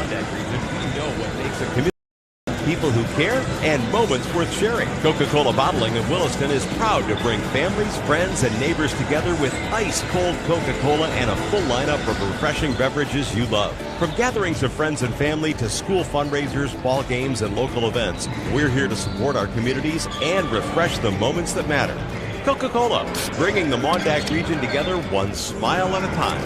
Mondack region, we know what makes a community. People who care and moments worth sharing. Coca-Cola Bottling of Williston is proud to bring families, friends, and neighbors together with ice-cold Coca-Cola and a full lineup of refreshing beverages you love. From gatherings of friends and family to school fundraisers, ball games, and local events, we're here to support our communities and refresh the moments that matter. Coca-Cola, bringing the Mondack region together one smile at a time.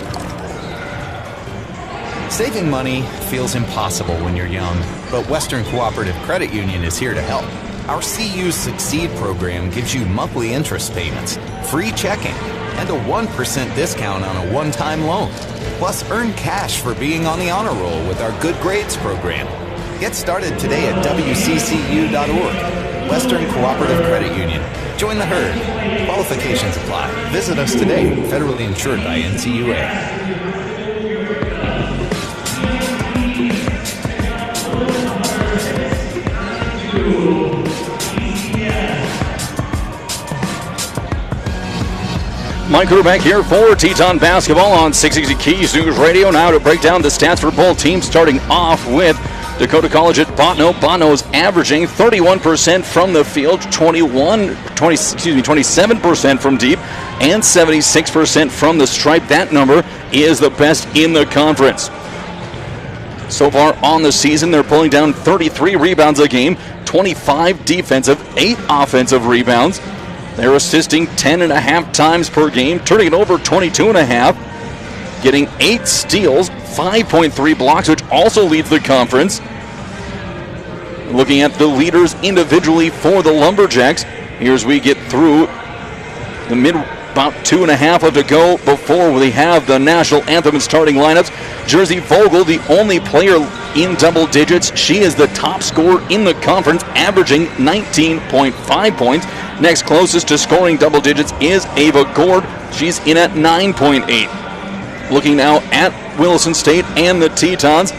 Saving money feels impossible when you're young, but Western Cooperative Credit Union is here to help. Our CU Succeed program gives you monthly interest payments, free checking, and a 1% discount on a one-time loan. Plus, earn cash for being on the honor roll with our Good Grades program. Get started today at wccu.org. Western Cooperative Credit Union. Join the herd. Qualifications apply. Visit us today. Federally insured by NCUA. Mike Rubeck here for Teton Basketball on 660 Keys News Radio. Now to break down the stats for both teams, starting off with Dakota College at Bottineau. Bottineau's averaging 31% from the field, 27% from deep, and 76% from the stripe. That number is the best in the conference. So far on the season, they're pulling down 33 rebounds a game, 25 defensive, 8 offensive rebounds. They're assisting 10.5 times per game, turning it over 22.5, getting 8 steals, 5.3 blocks, which also leads the conference. Looking at the leaders individually for the Lumberjacks, here's we get through the about 2.5 to go before we have the national anthem and starting lineups. Jersey Vogel, the only player in double digits. She is the top scorer in the conference, averaging 19.5 points. Next closest to scoring double digits is Ava Gord. She's in at 9.8. Looking now at Williston State and the Tetons,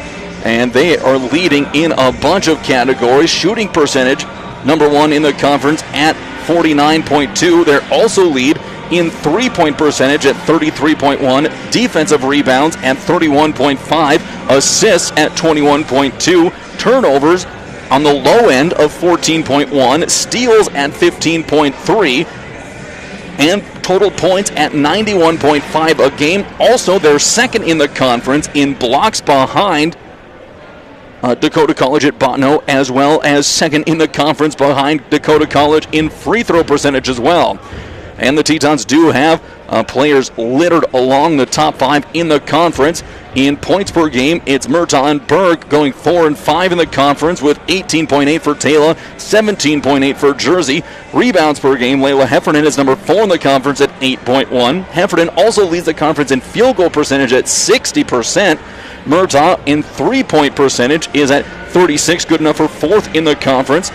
and they are leading in a bunch of categories. Shooting percentage, number 1 in the conference at 49.2. They're also lead in three-point percentage at 33.1, defensive rebounds at 31.5, assists at 21.2, turnovers on the low end of 14.1, steals at 15.3, and total points at 91.5 a game. Also, they're second in the conference in blocks behind Dakota College at Bottineau, as well as second in the conference behind Dakota College in free throw percentage as well. And the Tetons do have players littered along the top 5 in the conference. In points per game, it's Murtaugh and Berg going 4 and 5 in the conference with 18.8 for Taylor, 17.8 for Jersey. Rebounds per game, Layla Heffernan is number 4 in the conference at 8.1. Heffernan also leads the conference in field goal percentage at 60%. Murtaugh in three-point percentage is at 36, good enough for 4th in the conference.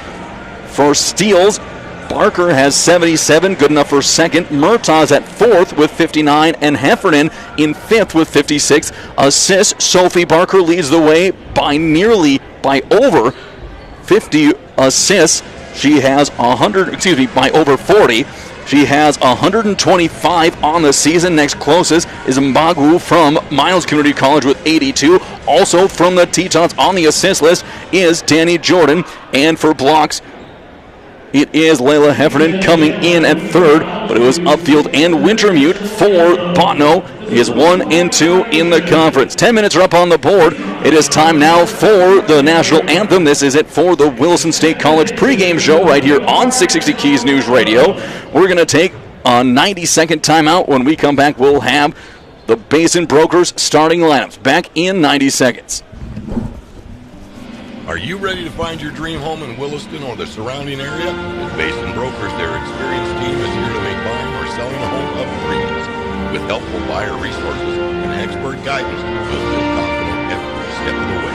For steals, Barker has 77, good enough for 2nd. Murtaugh's at 4th with 59, and Heffernan in 5th with 56. Assists, Sophie Barker leads the way by over 50 assists. She has by over 40. She has 125 on the season. Next closest is Mbagwu from Miles Community College with 82. Also from the Tetons on the assist list is Danny Jordan. And for blocks, it is Layla Heffernan coming in at 3rd, but it was Upfield and Wintermute for Bottineau. He is 1 and 2 in the conference. 10 minutes are up on the board. It is time now for the national anthem. This is it for the Williston State College pregame show right here on 660 Keys News Radio. We're going to take a 90-second timeout. When we come back, we'll have the Basin Brokers starting lineups. Back in 90 seconds. Are you ready to find your dream home in Williston or the surrounding area? At Basin Brokers, their experienced team is here to make buying or selling a home a breeze. With helpful buyer resources and expert guidance, you'll feel confident every step of the way.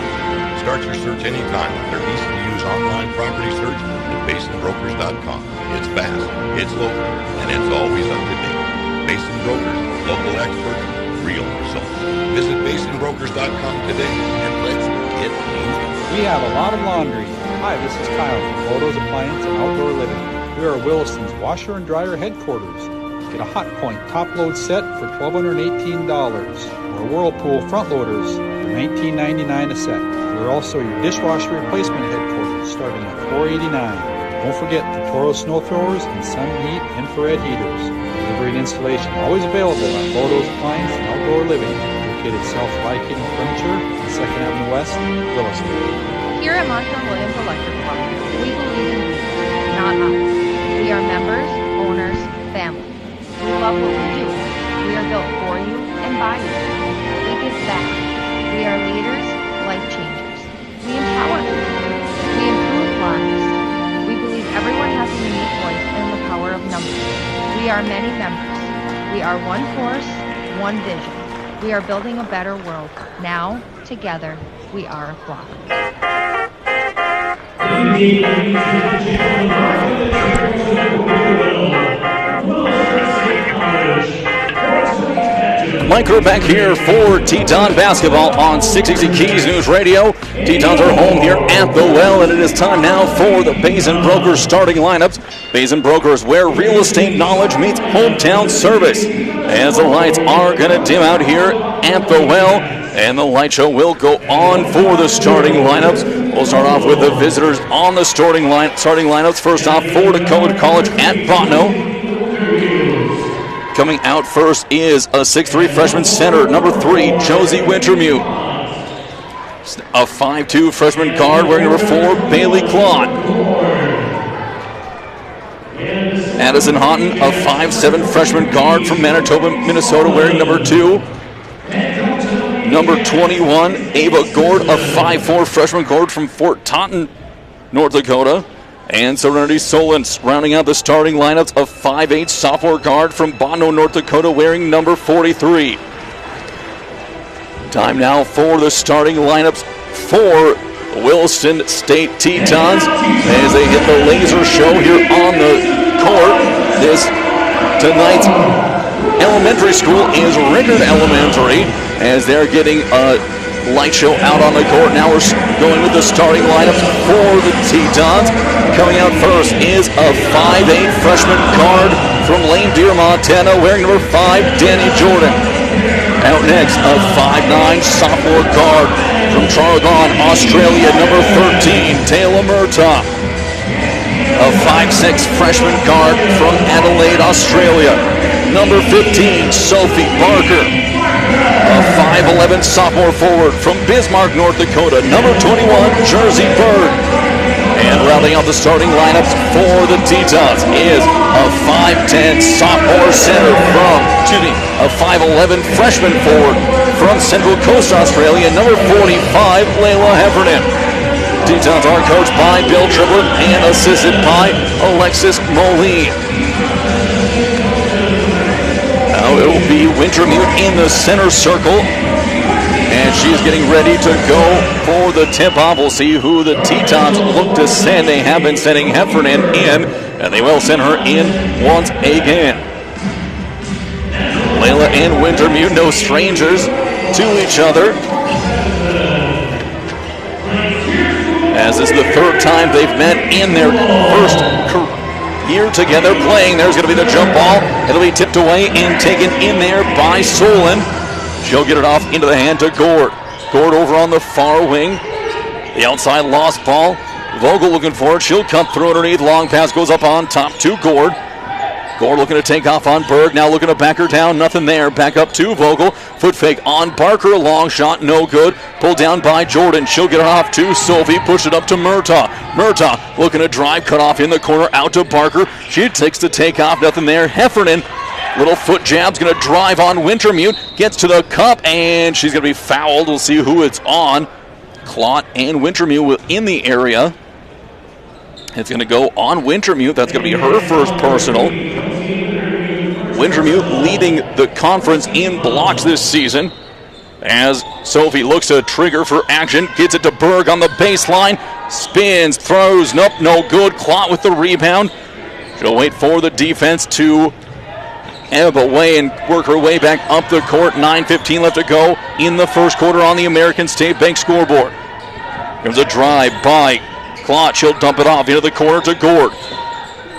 Start your search anytime with their easy-to-use online property search at basinbrokers.com. It's fast, it's local, and it's always up to date. Basin Brokers, local experts, real results. Visit basinbrokers.com today and let's get moving. We have a lot of laundry. Hi, this is Kyle from Photos, Appliance, and Outdoor Living. We are Williston's washer and dryer headquarters. Get a Hot Point top load set for $1,218 or Whirlpool front loaders for $19.99 a set. We're also your dishwasher replacement headquarters, starting at $489. Don't forget the Toro snow throwers and sun heat infrared heaters. Delivery and installation always available at Boto's Appliance and Outdoor Living, located south of Viking Furniture on 2nd Avenue West, Williston. Here at Montrose Williams Electric Club, we believe in you, not us. We are members, owners, family. We love what we do. We are built for you and by you. We give back. We are leaders, life changers. We empower people. We improve lives. We believe everyone has a unique voice and the power of numbers. We are many members. We are one force, one vision. We are building a better world. Now, together, we are a flock. Mike, we're back here for Teton basketball on 660 Keys News Radio. Tetons are home here at the Well, and it is time now for the Basin Brokers starting lineups. Basin Brokers, where real estate knowledge meets hometown service. As the lights are going to dim out here at the Well, and the light show will go on for the starting lineups. We'll start off with the visitors on the starting lineups. First off, for Dakota College at Bottineau. Coming out first is a 6'3" freshman center, number 3, Josie Wintermute. A 5'2" freshman guard wearing number 4, Bailey Claude. Addison Houghton, a 5'7" freshman guard from Manitoba, Minnesota, wearing number 2. Number 21, Ava Gord, a 5'4" freshman guard from Fort Taunton, North Dakota. And Serenity Solens rounding out the starting lineups, a 5'8" sophomore guard from Bottineau, North Dakota, wearing number 43. Time now for the starting lineups for Williston State Tetons as they hit the laser show here on the court. This tonight's elementary school is Rickard Elementary as they're getting a light show out on the court. Now we're going with the starting lineups for the Tetons. Coming out first is a 5'8" freshman guard from Lame Deer, Montana, wearing number 5, Danny Jordan. Out next, a 5'9" sophomore guard from Tarragon, Australia, number 13, Taylor Murtaugh. A 5'6" freshman guard from Adelaide, Australia, number 15, Sophie Barker. A 5'11" sophomore forward from Bismarck, North Dakota, number 21, Jersey Bird. And rounding out the starting lineups for the Tetons is a 5'10" sophomore center a 5'11" freshman forward from Central Coast, Australia, number 45, Layla Heffernan. Tetons are coached by Bill Triplett and assisted by Alexis Moline. Now it will be Wintermute in the center circle, and she's getting ready to go for the tip-off. We'll see who the Tetons look to send. They have been sending Heffernan in, and they will send her in once again. Layla and Wintermute, no strangers to each other, as this is the third time they've met in their first year together playing. There's going to be the jump ball. It'll be tipped away and taken in there by Solon. She'll get it off into the hand to Gord. Gord over on the far wing. The outside lost ball. Vogel looking for it. She'll come through underneath. Long pass goes up on top to Gord. Gord looking to take off on Berg. Now looking to back her down. Nothing there. Back up to Vogel. Foot fake on Barker. Long shot. No good. Pulled down by Jordan. She'll get it off to Sophie. Push it up to Murtaugh. Murtaugh looking to drive. Cut off in the corner. Out to Barker. She takes the takeoff. Nothing there. Heffernan. Little foot jab's going to drive on Wintermute. Gets to the cup. And she's going to be fouled. We'll see who it's on. Clot and Wintermute in the area. It's going to go on Wintermute. That's going to be her first personal. Wintermute leading the conference in blocks this season as Sophie looks to trigger for action. Gets it to Berg on the baseline. Spins, throws, nope, no good. Clot with the rebound. She'll wait for the defense to ebb away and work her way back up the court. 9:15 left to go in the first quarter on the American State Bank scoreboard. There's a drive by Clot. She'll dump it off into the corner to Gord.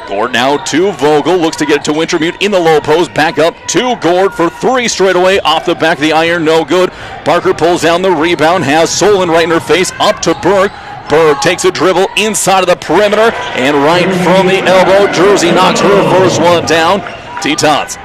Gord now to Vogel, looks to get it to Wintermute in the low post, back up to Gord for 3 straight away, off the back of the iron, no good. Barker pulls down the rebound, has Solon right in her face, up to Berg. Berg takes a dribble inside of the perimeter, and right from the elbow, Jersey knocks her first one down. Tetons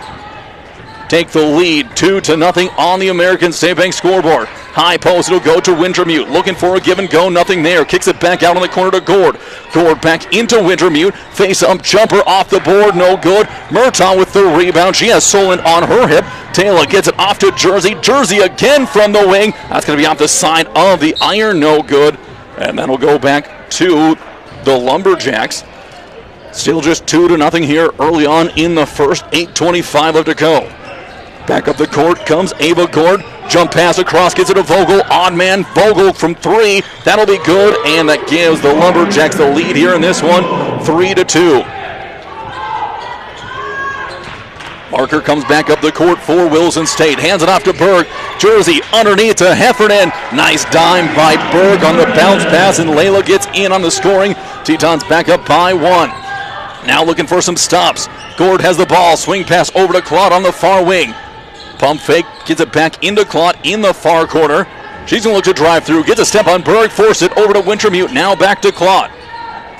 take the lead 2-0 on the American State Bank scoreboard. High post, it'll go to Wintermute. Looking for a give and go, nothing there. Kicks it back out on the corner to Gord. Gord back into Wintermute. Face up jumper off the board, no good. Murtaugh with the rebound. She has Solon on her hip. Taylor gets it off to Jersey. Jersey again from the wing. That's going to be off the side of the iron, no good. And that'll go back to the Lumberjacks. Still just 2-0 here early on in the first. 8:25 left to go. Back up the court comes Ava Gord. Jump pass across, gets it to Vogel. Odd man, Vogel from 3. That'll be good, and that gives the Lumberjacks the lead here in this one, 3-2. Barker comes back up the court for Wilson State. Hands it off to Berg. Jersey underneath to Heffernan. Nice dime by Berg on the bounce pass, and Layla gets in on the scoring. Tetons back up by 1. Now looking for some stops. Gord has the ball. Swing pass over to Claude on the far wing. Pump fake, gets it back into Claude in the far corner. She's going to look to drive through. Gets a step on Berg. Force it over to Wintermute. Now back to Claude.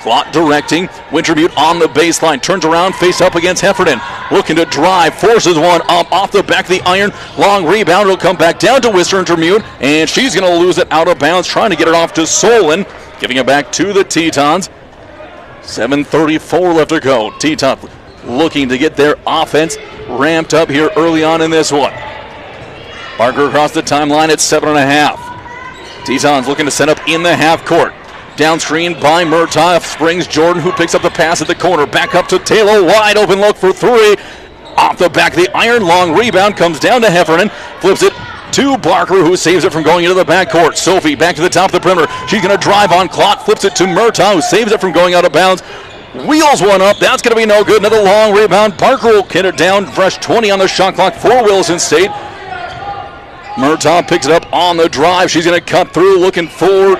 Claude directing. Wintermute on the baseline. Turns around, face up against Heffernan. Looking to drive. Forces one up off the back of the iron. Long rebound. It'll come back down to Wintermute. And she's going to lose it out of bounds. Trying to get it off to Solon. Giving it back to the Tetons. 7:34 left to go. Tetons looking to get their offense ramped up here early on in this one. Barker across the timeline at 7.5. Tetons looking to set up in the half court. Downstream by Murtaugh. Springs Jordan, who picks up the pass at the corner. Back up to Taylor. Wide open look for 3. Off the back of the iron. Long rebound comes down to Heffernan. Flips it to Barker, who saves it from going into the backcourt. Sophie back to the top of the perimeter. She's going to drive on Clot. Flips it to Murtaugh, who saves it from going out of bounds. Wheels one up. That's going to be no good. Another long rebound. Barker will get it down. Fresh 20 on the shot clock for Williston State. Murtaugh picks it up on the drive. She's going to cut through, looking for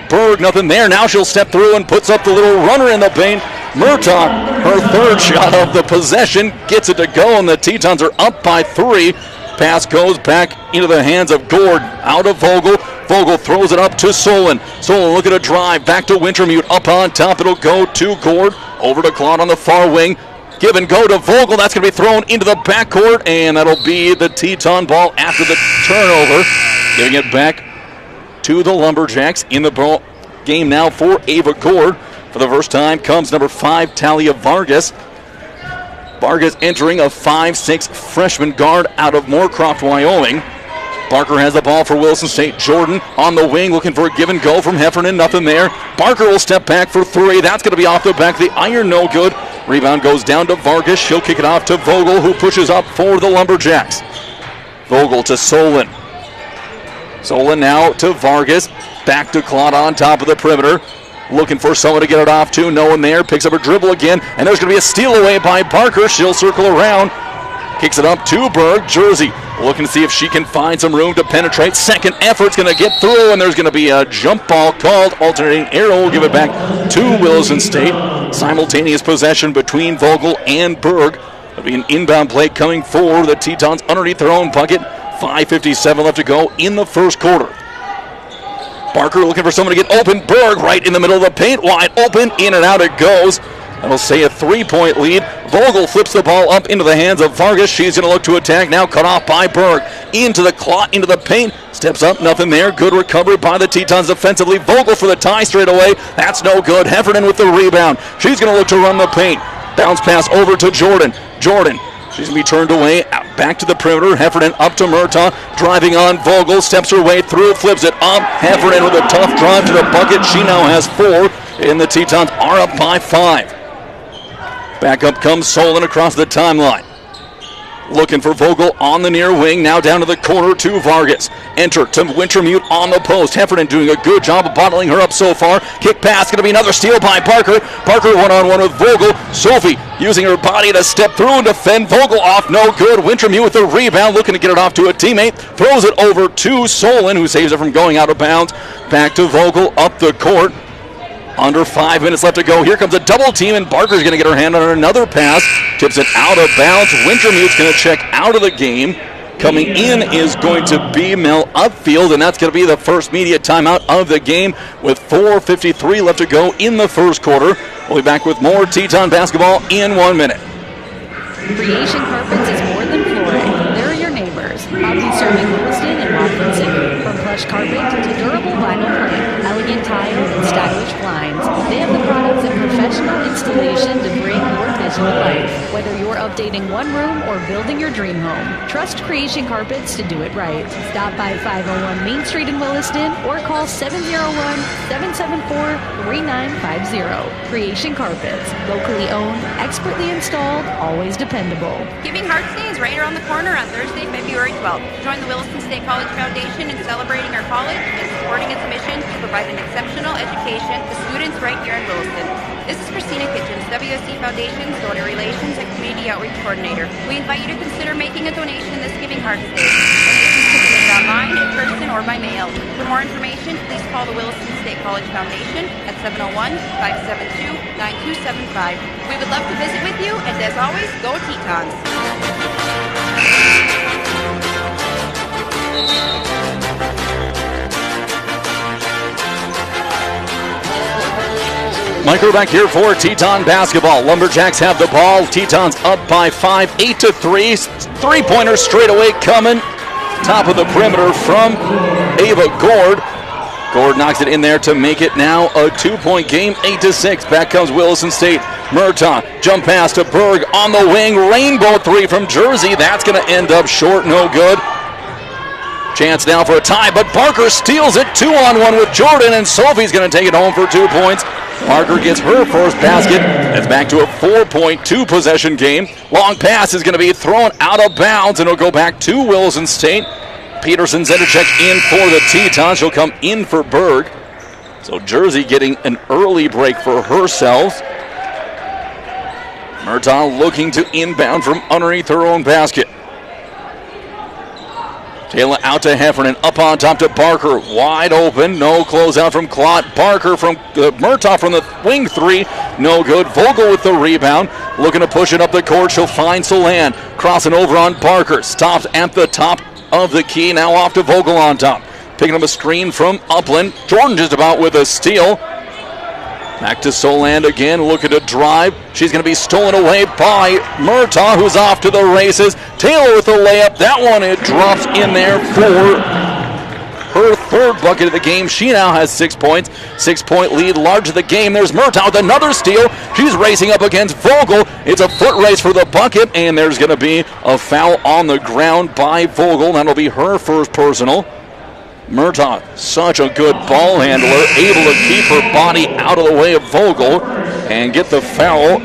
Berg. Nothing there. Now she'll step through and puts up the little runner in the paint. Murtaugh, her third shot of the possession, gets it to go, and the Tetons are up by 3. Pass goes back into the hands of Gord. Out of Vogel. Vogel throws it up to Solon. Solon looking to drive. Back to Wintermute. Up on top. It'll go to Gord. Over to Claude on the far wing. Give and go to Vogel. That's going to be thrown into the backcourt, and that'll be the Teton ball after the turnover. Giving it back to the Lumberjacks in the ball game now for Ava Gord. For the first time comes number 5, Talia Vargas. Vargas entering a 5'6" freshman guard out of Moorcroft, Wyoming. Barker has the ball for Wilson State. Jordan on the wing looking for a give and go from Heffernan. Nothing there. Barker will step back for 3. That's going to be off the back of the iron. No good. Rebound goes down to Vargas. She'll kick it off to Vogel, who pushes up for the Lumberjacks. Vogel to Solon. Solon now to Vargas. Back to Claude on top of the perimeter. Looking for someone to get it off to. No one there. Picks up a dribble again. And there's going to be a steal away by Barker. She'll circle around. Kicks it up to Berg. Jersey looking to see if she can find some room to penetrate. Second effort's going to get through. And there's going to be a jump ball called. Alternating arrow will give it back to Williston State. Simultaneous possession between Vogel and Berg. There'll be an inbound play coming for the Tetons underneath their own bucket. 5:57 left to go in the first quarter. Barker looking for someone to get open. Berg right in the middle of the paint. Wide open. In and out it goes. That'll say a 3-point lead. Vogel flips the ball up into the hands of Vargas. She's going to look to attack. Now cut off by Berg. Into the clot, into the paint. Steps up. Nothing there. Good recovery by the Tetons defensively. Vogel for the tie straight away. That's no good. Heffernan with the rebound. She's going to look to run the paint. Bounce pass over to Jordan. Jordan. She's going to be turned away, back to the perimeter. Heffernan up to Murtaugh, driving on Vogel, steps her way through, flips it up. Heffernan with a tough drive to the bucket. She now has 4, and the Tetons are up by 5. Back up comes Solon across the timeline. Looking for Vogel on the near wing, now down to the corner to Vargas. Enter to Wintermute on the post. Heffernan doing a good job of bottling her up so far. Kick pass, going to be another steal by Barker. Barker one-on-one with Vogel. Sophie using her body to step through and defend. Vogel off, no good. Wintermute with the rebound, looking to get it off to a teammate. Throws it over to Solon, who saves it from going out of bounds. Back to Vogel up the court. Under 5 minutes left to go. Here comes a double team, and Barker's going to get her hand on another pass. Tips it out of bounds. Wintermute's going to check out of the game. Coming in is going to be Mel Upfield, and that's going to be the first media timeout of the game with 4:53 left to go in the first quarter. We'll be back with more Teton basketball in 1 minute. Creation Carpets is more than flooring. They're your neighbors. Proudly serving Williston and Rockford City. From plush carpet to durable vinyl plank, elegant tile, and stylish blinds. They have the products and professional installation to bring your vision to life. Whether you're updating one room or building your dream home, trust Creation Carpets to do it right. Stop by 501 Main Street in Williston or call 701-774-3950. Creation Carpets. Locally owned, expertly installed, always dependable. Giving Hearts Day is right around the corner on Thursday, February 12th. Join the Williston State College Foundation in celebrating our college and supporting its mission to provide an exceptional education to students right here in Williston. This is Christina Kitchens, WSC Foundation's Donor Relations and Community Outreach Coordinator. We invite you to consider making a donation this Giving Hearts Day. Donations can be made online, in person, or by mail. For more information, please call the Williston State College Foundation at 701-572-9275. We would love to visit with you, and as always, go Tetons! Mike back here for Teton basketball. Lumberjacks have the ball. Tetons up by 5, 8-3. Three-pointer straight away coming. Top of the perimeter from Ava Gord. Gord knocks it in there to make it now a 2-point game, 8-6. Back comes Williston State. Murtaugh, jump pass to Berg on the wing. Rainbow three from Jersey. That's going to end up short, no good. Chance now for a tie, but Parker steals it. 2-on-1 with Jordan, and Sophie's going to take it home for 2 points. Parker gets her first basket. It's back to a 4-point, 2-possession game. Long pass is going to be thrown out of bounds, and it'll go back to Williston State. Peterson Zendercheck in for the Tetons. She'll come in for Berg. So Jersey getting an early break for herself. Murtaugh looking to inbound from underneath her own basket. Taylor out to Heffernan, up on top to Barker, wide open, no closeout from Klott. Barker from Murtaugh from the wing three, no good. Vogel with the rebound, looking to push it up the court. She'll find Solan, crossing over on Barker, stops at the top of the key, now off to Vogel on top. Picking up a screen from Upland, Jordan just about with a steal. Back to Soland again, looking to drive. She's going to be stolen away by Murtaugh, who's off to the races. Taylor with the layup. That one, it drops in there for her third bucket of the game. She now has 6 points. 6-point lead, large of the game. There's Murtaugh with another steal. She's racing up against Vogel. It's a foot race for the bucket, and there's going to be a foul on the ground by Vogel. That'll be her first personal. Murtaugh, such a good ball handler, able to keep her body out of the way of Vogel and get the foul.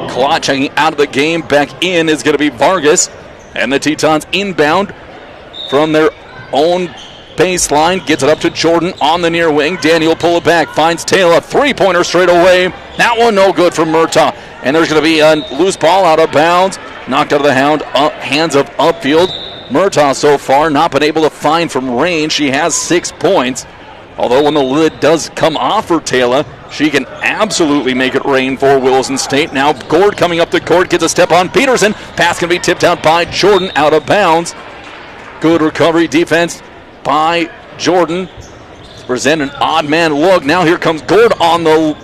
Klott checking out of the game. Back in is going to be Vargas. And the Tetons inbound from their own baseline. Gets it up to Jordan on the near wing. Daniel pull it back. Finds Taylor. Three-pointer straight away. That one no good from Murtaugh. And there's going to be a loose ball out of bounds. Knocked out of the hands of Upfield. Murtaugh so far not been able to find from range. She has 6 points. Although when the lid does come off for Taylor, she can absolutely make it rain for Williston State. Now Gord coming up the court, gets a step on Peterson. Pass can be tipped out by Jordan, out of bounds. Good recovery defense by Jordan. Present an odd man look. Now here comes Gord on the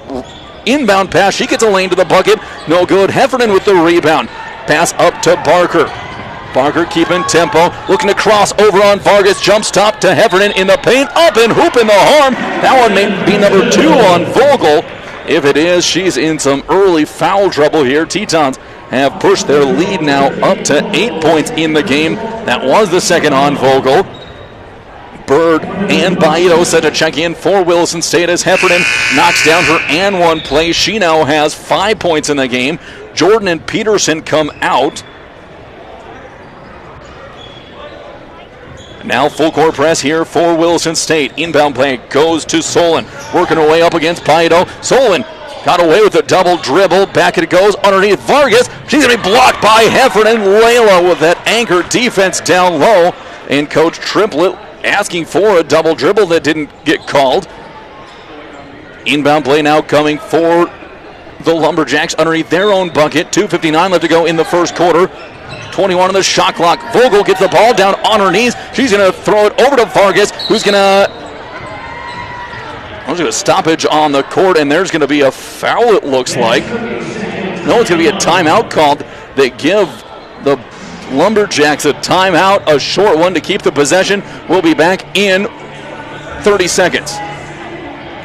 inbound pass. She gets a lane to the bucket. No good. Heffernan with the rebound. Pass up to Barker. Barker keeping tempo, looking to cross over on Vargas, jump stop to Heffernan in the paint, up and hoop in the harm. That one may be number 2 on Vogel. If it is, she's in some early foul trouble here. Tetons have pushed their lead now up to 8 points in the game. That was the second on Vogel. Bird and Baito set to check in for Williston State as Heffernan knocks down her and one play. She now has 5 points in the game. Jordan and Peterson come out. Now full court press here for Williston State. Inbound play goes to Solon. Working her way up against Baito. Solon got away with a double dribble. Back it goes underneath Vargas. She's going to be blocked by Heffernan. Layla with that anchor defense down low. And Coach Triplett asking for a double dribble that didn't get called. Inbound play now coming for the Lumberjacks underneath their own bucket. 2:59 left to go in the first quarter. 21 on the shot clock. Vogel gets the ball down on her knees. She's going to throw it over to Vargas, who's going to... There's a stoppage on the court, and there's going to be a foul, it looks like. No, it's going to be a timeout called. They give the Lumberjacks a timeout, a short one to keep the possession. We'll be back in 30 seconds.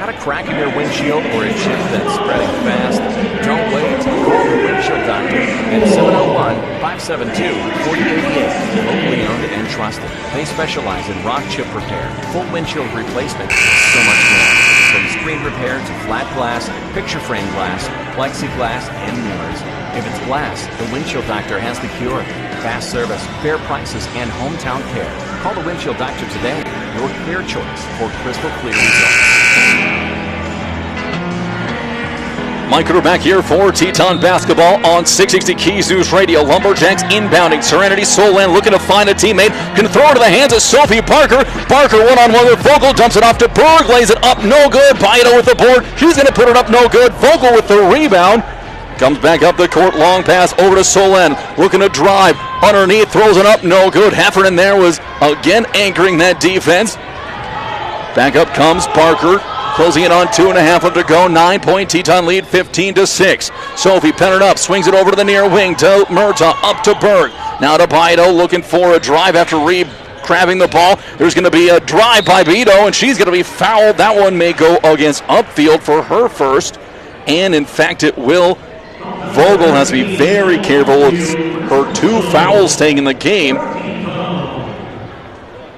Got a crack in your windshield or a chip that's spreading fast? Don't wait. Call the Windshield Doctor at 701-572-4088. Locally owned and trusted. They specialize in rock chip repair, full windshield replacement, and so much more. From screen repair to flat glass, picture frame glass, plexiglass, and mirrors. If it's glass, the Windshield Doctor has the cure. Fast service, fair prices, and hometown care. Call the Windshield Doctor today. Your clear choice for crystal clear results. Mike Rutter back here for Teton basketball on 660 Keys News Radio. Lumberjacks inbounding. Serenity Solon looking to find a teammate. Can throw it to the hands of Sophie Parker. Parker one-on-one with Vogel. Dumps it off to Berg. Lays it up. No good. Bottineau with the board. She's going to put it up. No good. Vogel with the rebound. Comes back up the court. Long pass over to Solon. Looking to drive. Underneath. Throws it up. No good. Heffernan there was again anchoring that defense. Back up comes Parker. Closing it on 2.5 left to go. 9-point Teton lead, 15-6. Sophie pennered up, swings it over to the near wing to Murtaugh, up to Berg. Now to Bottineau, looking for a drive after Reeb grabbing the ball. There's going to be a drive by Bottineau, and she's going to be fouled. That one may go against Upfield for her first, and in fact it will. Vogel has to be very careful with her 2 fouls staying in the game.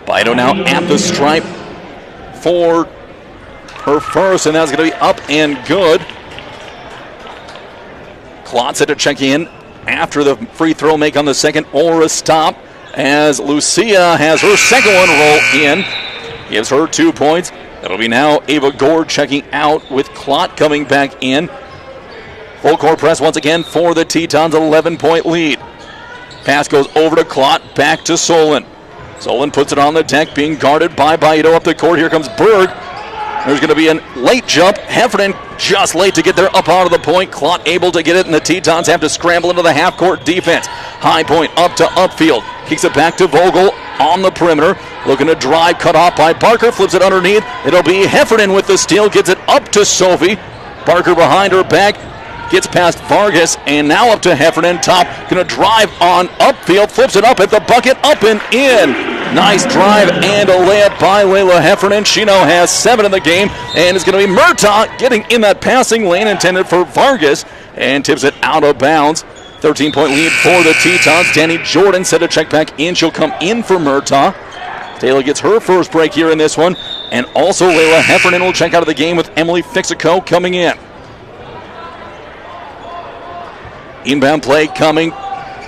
Bottineau now at the stripe for her first, and that's going to be up and good. Klotz had to check in after the free throw make on the second or a stop, as Lucia has her second one roll in. Gives her 2 points. That'll be now Ava Gord checking out with Klott coming back in. Full court press once again for the Tetons, 11-point lead. Pass goes over to Klott, back to Solon. Solon puts it on the deck, being guarded by Bottineau up the court. Here comes Berg. There's going to be a late jump. Heffernan just late to get there up out of the point. Klott able to get it, and the Tetons have to scramble into the half-court defense. High point up to Upfield. Kicks it back to Vogel on the perimeter. Looking to drive, cut off by Parker. Flips it underneath. It'll be Heffernan with the steal. Gets it up to Sophie. Parker behind her back. Gets past Vargas, and now up to Heffernan. Top, going to drive on Upfield. Flips it up at the bucket, up and in. Nice drive and a layup by Layla Heffernan. She now has 7 in the game, and it's going to be Murtaugh getting in that passing lane intended for Vargas, and tips it out of bounds. 13-point lead for the Tetons. Danny Jordan set to check back in. She'll come in for Murtaugh. Taylor gets her first break here in this one, and also Layla Heffernan will check out of the game with Emily Fixico coming in. Inbound play coming.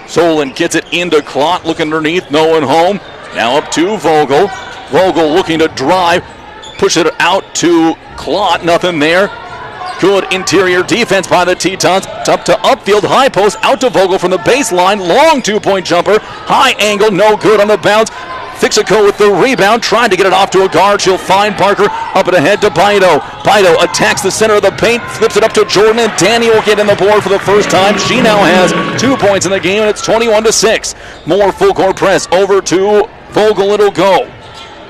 Solon gets it into Klott, looking underneath, no one home. Now up to Vogel. Vogel looking to drive. Push it out to Klott, nothing there. Good interior defense by the Tetons. It's up to Upfield, high post, out to Vogel from the baseline. Long 2-point jumper. High angle, no good on the bounce. Fixico with the rebound, trying to get it off to a guard. She'll find Parker, up and ahead to Bottineau. Bottineau attacks the center of the paint, flips it up to Jordan, and Danny will get in the board for the first time. She now has 2 points in the game, and it's 21-6. More full court press over to Vogel, it'll go.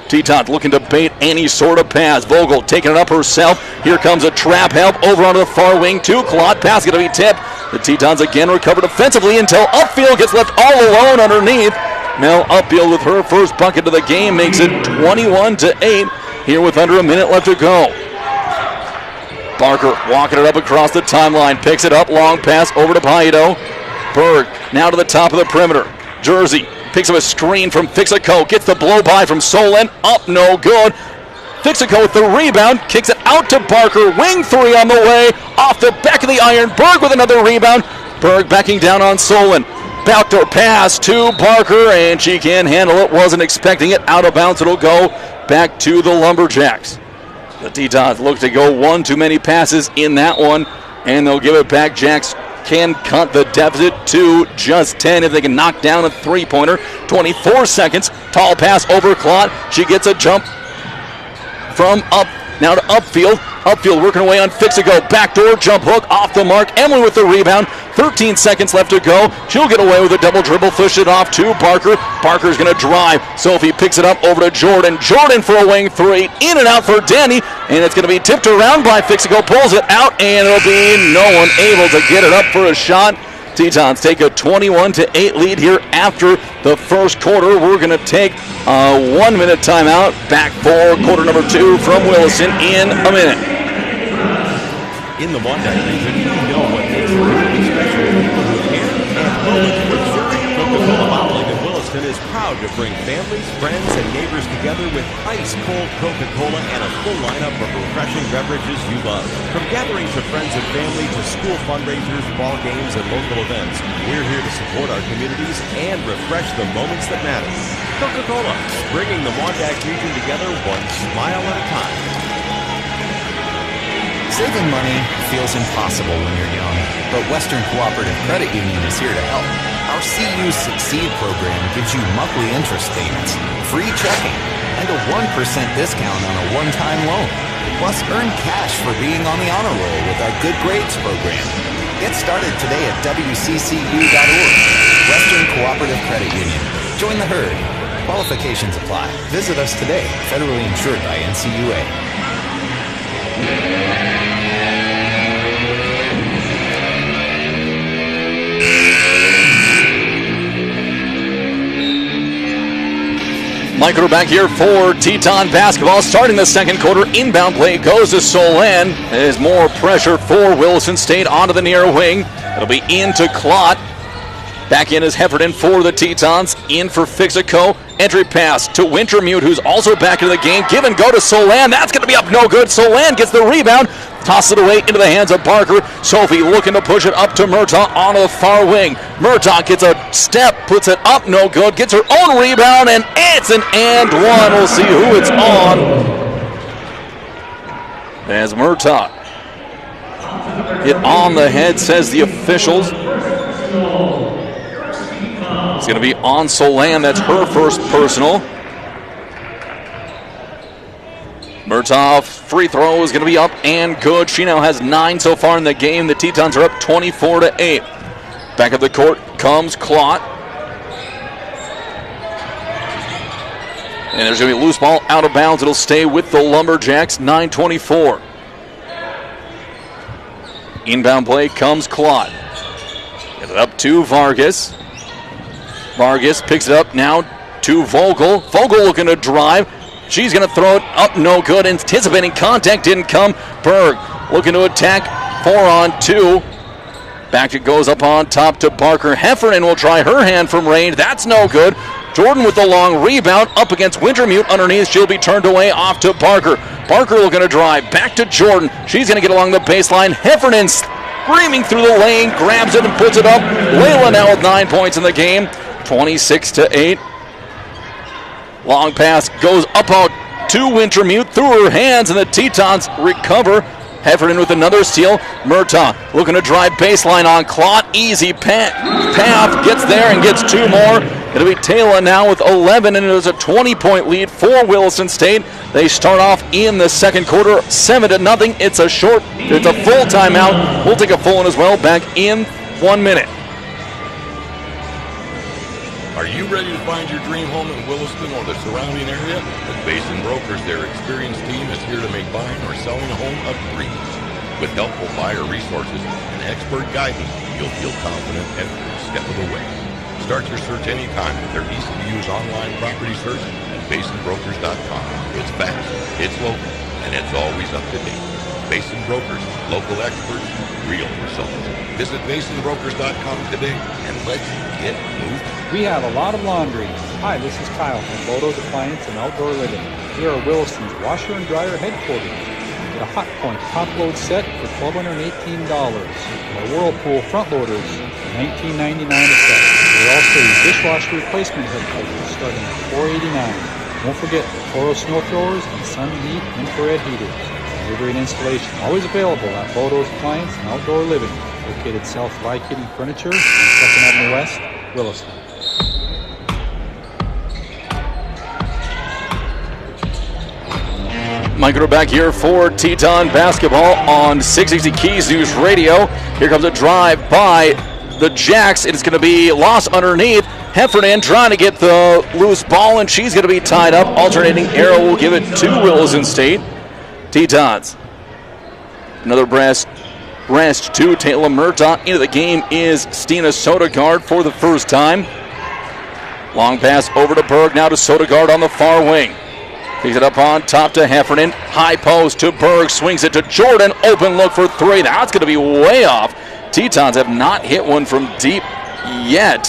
Tetons looking to bait any sort of pass. Vogel taking it up herself. Here comes a trap help over onto the far wing to Klott. Pass going to be tipped. The Tetons again recover defensively until Upfield gets left all alone underneath. Mel Upfield with her first bucket of the game makes it 21-8 here with under a minute left to go. Barker walking it up across the timeline, picks it up, long pass over to Bottineau. Berg now to the top of the perimeter. Jersey picks up a screen from Fixico, gets the blow by from Solon, up no good. Fixico with the rebound, kicks it out to Barker, wing 3 on the way, off the back of the iron. Berg with another rebound. Berg backing down on Solon. Backdoor pass to Barker, and she can't handle it. Wasn't expecting it. Out of bounds. It'll go back to the Lumberjacks. The Tetons look to go one too many passes in that one, and they'll give it back. Jacks can cut the deficit to just 10 if they can knock down a three-pointer. 24 seconds. Tall pass over Klott. She gets a jump from Now to upfield. Upfield working away on Fix-A-Go. Backdoor jump hook off the mark. Emily with the rebound. 13 seconds left to go. She'll get away with a double dribble. Push it off to Barker. Barker's going to drive. Sophie picks it up over to Jordan. Jordan for a wing three. In and out for Danny. And it's going to be tipped around by Fix-A-Go. Pulls it out, and it'll be no one able to get it up for a shot. Tetons take a 21-8 lead here after the first quarter. We're going to take a 1-minute timeout. Back for quarter number 2 from Williston in a minute. In the Monday region, you know what makes a community special. People who care and moments for sharing. Coca-Cola Bottling in Williston is proud to bring families, friends, and neighbors together with ice-cold Coca-Cola and a full lineup of refreshing beverages you love. From gatherings of friends and family to school fundraisers, ball games, and local events, we're here to support our communities and refresh the moments that matter. Coca-Cola, bringing the Mondac region together one smile at a time. Saving money feels impossible when you're young, but Western Cooperative Credit Union is here to help. Our CU Succeed program gives you monthly interest payments, free checking, and a 1% discount on a one-time loan. Plus, earn cash for being on the honor roll with our Good Grades program. Get started today at WCCU.org. Western Cooperative Credit Union. Join the herd. Qualifications apply. Visit us today. Federally insured by NCUA. Mike, we're back here for Teton basketball. Starting the second quarter, inbound play goes to Solan. There's more pressure for Williston State onto the near wing. It'll be into Clot. Back in is Heffernan for the Tetons. In for Fix-A-Co. Entry pass to Wintermute, who's also back into the game. Give and go to Solan. That's going to be up no good. Solan gets the rebound. Tosses it away into the hands of Barker. Sophie looking to push it up to Murtaugh on the far wing. Murtaugh gets a step, puts it up, no good. Gets her own rebound, and it's an and one. We'll see who it's on. As Murtaugh hit on the head, says the officials. It's going to be on Solan. That's her first personal. Murtaugh free throw is going to be up and good. She now has 9 so far in the game. The Tetons are up 24-8. Back of the court comes Clot. And there's going to be a loose ball out of bounds. It'll stay with the Lumberjacks. 9:24. Inbound play comes Clot. Gets it up to Vargas. Vargas picks it up now to Vogel. Vogel looking to drive. She's going to throw it up, no good. Anticipating contact, didn't come. Berg looking to attack, 4-on-2. Back it goes up on top to Barker. Heffernan will try her hand from range. That's no good. Jordan with the long rebound up against Wintermute underneath. She'll be turned away off to Barker. Barker looking to drive back to Jordan. She's going to get along the baseline. Heffernan screaming through the lane, grabs it and puts it up. Layla now with 9 points in the game, 26-8. Long pass goes up out to Wintermute through her hands, and the Tetons recover. Heffernan with another steal. Murtaugh looking to drive baseline on Clot. Easy path, gets there and gets 2 more. It'll be Taylor now with 11, and it is a 20-point lead for Williston State. They start off in the second quarter, 7-0. It's a full timeout. We'll take a full one as well. Back in 1 minute. Are you ready to find your dream home in Williston or the surrounding area? At Basin Brokers, their experienced team is here to make buying or selling a home a breeze. With helpful buyer resources and expert guidance, you'll feel confident every step of the way. Start your search anytime with their easy-to-use online property search at basinbrokers.com. It's fast, it's local, and it's always up to date. Basin Brokers, local experts, real results. Visit basinbrokers.com today and let's get moving. We have a lot of laundry. Hi, this is Kyle from Boto's Appliance and Outdoor Living. We are Williston's washer and dryer headquarters. Get a Hot Point top load set for $1,218. Our Whirlpool front loaders for $19.99 a set. We're also a dishwasher replacement headquarters starting at $4.89. Don't forget the Toro snow throwers and Sun Heat infrared heaters. Delivery and installation always available at Boto's Appliance and Outdoor Living, located south of I-Kitty Furniture on 2nd Avenue West, Williston. Mike back here for Teton basketball on 660 Keys News Radio. Here comes a drive by the Jacks. It's going to be lost underneath. Heffernan trying to get the loose ball, and she's going to be tied up. Alternating arrow will give it to Williston State. Tetons. Another rest to Taylor Murtaugh. Into the game is Stina Sodegaard for the first time. Long pass over to Berg, now to Sodegaard on the far wing. Picks it up on top to Heffernan. High post to Berg, swings it to Jordan. Open look for three. That's going to be way off. Tetons have not hit one from deep yet.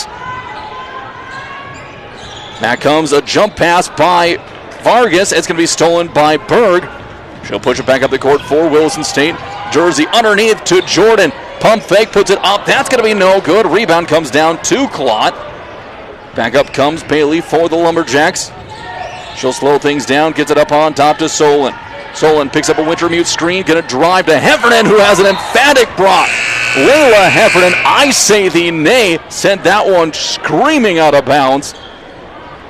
Back comes a jump pass by Vargas. It's going to be stolen by Berg. She'll push it back up the court for Williston State. Jersey underneath to Jordan. Pump fake, puts it up. That's going to be no good. Rebound comes down to Klott. Back up comes Bailey for the Lumberjacks. She'll slow things down, gets it up on top to Solon. Solon picks up a Wintermute screen, going to drive to Heffernan, who has an emphatic block. Layla Heffernan, I say thee nay, sent that one screaming out of bounds.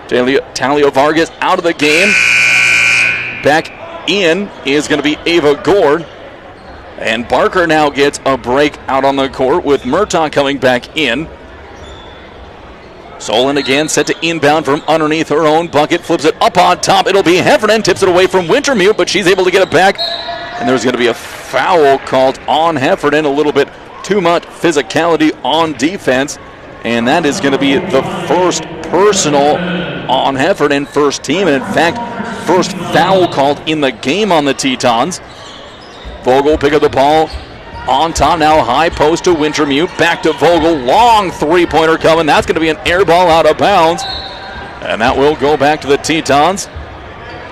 Talia Vargas out of the game. Back in is going to be Ava Gord. And Barker now gets a break out on the court with Murtaugh coming back in. Solon again set to inbound from underneath her own bucket. Flips it up on top. It'll be Heffernan. Tips it away from Wintermute, but she's able to get it back. And there's going to be a foul called on Heffernan. A little bit too much physicality on defense. And that is going to be the first personal on Heffernan, first team. And in fact, first foul called in the game on the Tetons. Vogel pick up the ball on top now, high post to Wintermute. Back to Vogel, long three-pointer coming. That's going to be an air ball out of bounds. And that will go back to the Tetons.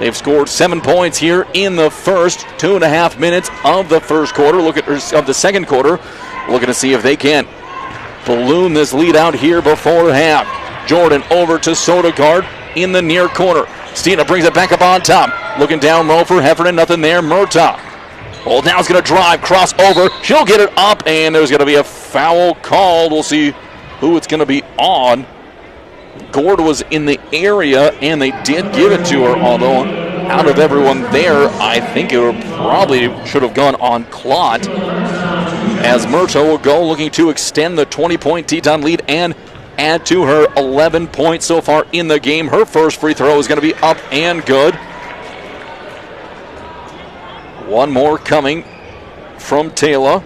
They've scored 7 points here in the first 2.5 minutes of the first quarter. Of the second quarter. Looking to see if they can balloon this lead out here before half. Jordan over to Sodegaard in the near corner. Stina brings it back up on top. Looking down low for Heffernan, nothing there. Murtaugh. Well, now it's going to drive, cross over. She'll get it up, and there's going to be a foul called. We'll see who it's going to be on. Gord was in the area, and they did give it to her, although out of everyone there, I think it probably should have gone on Klott. As Murtaugh will go, looking to extend the 20-point Teton lead and add to her 11 points so far in the game. Her first free throw is going to be up and good. One more coming from Taylor.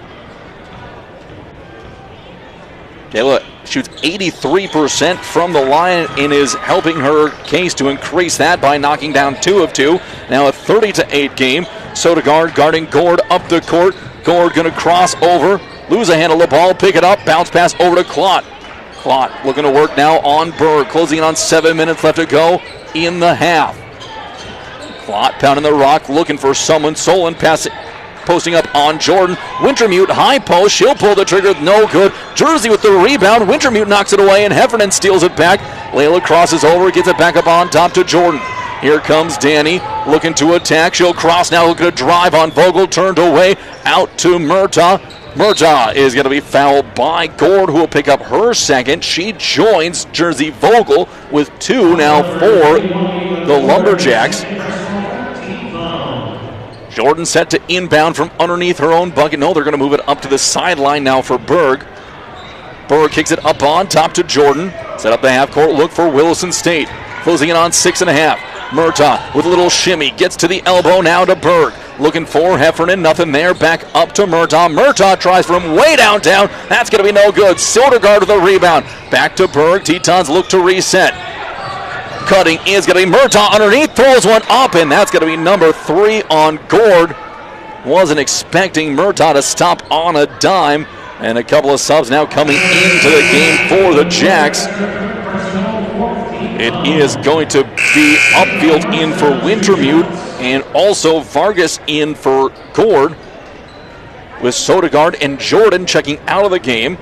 Taylor shoots 83% from the line and is helping her case to increase that by knocking down 2 of 2. Now a 30-8 game. Sodegaard guarding Gord up the court. Gord going to cross over, lose a handle of the ball, pick it up, bounce pass over to Klott. Klott looking to work now on Berg, closing in on 7 minutes left to go in the half. Klott pounding the rock, looking for someone. Solon posting up on Jordan. Wintermute, high post. She'll pull the trigger. No good. Jersey with the rebound. Wintermute knocks it away, and Heffernan steals it back. Layla crosses over, gets it back up on top to Jordan. Here comes Danny, looking to attack. She'll cross now, looking to drive on Vogel. Turned away, out to Murtaugh. Murtaugh is going to be fouled by Gord, who will pick up her second. She joins Jersey Vogel with 2 now for the Lumberjacks. Jordan set to inbound from underneath her own bucket. No, they're going to move it up to the sideline now for Berg. Berg kicks it up on top to Jordan. Set up the half-court look for Williston State. Closing it on 6.5. Murtaugh with a little shimmy. Gets to the elbow now to Berg. Looking for Heffernan. Nothing there. Back up to Murtaugh. Murtaugh tries from way downtown. That's going to be no good. Sodegaard with a rebound. Back to Berg. Tetons look to reset. Cutting is going to be Murtaugh underneath, throws one up, and that's going to be number 3 on Gord. Wasn't expecting Murtaugh to stop on a dime, and a couple of subs now coming into the game for the Jacks. It is going to be upfield in for Wintermute, and also Vargas in for Gord, with Sodegaard and Jordan checking out of the game.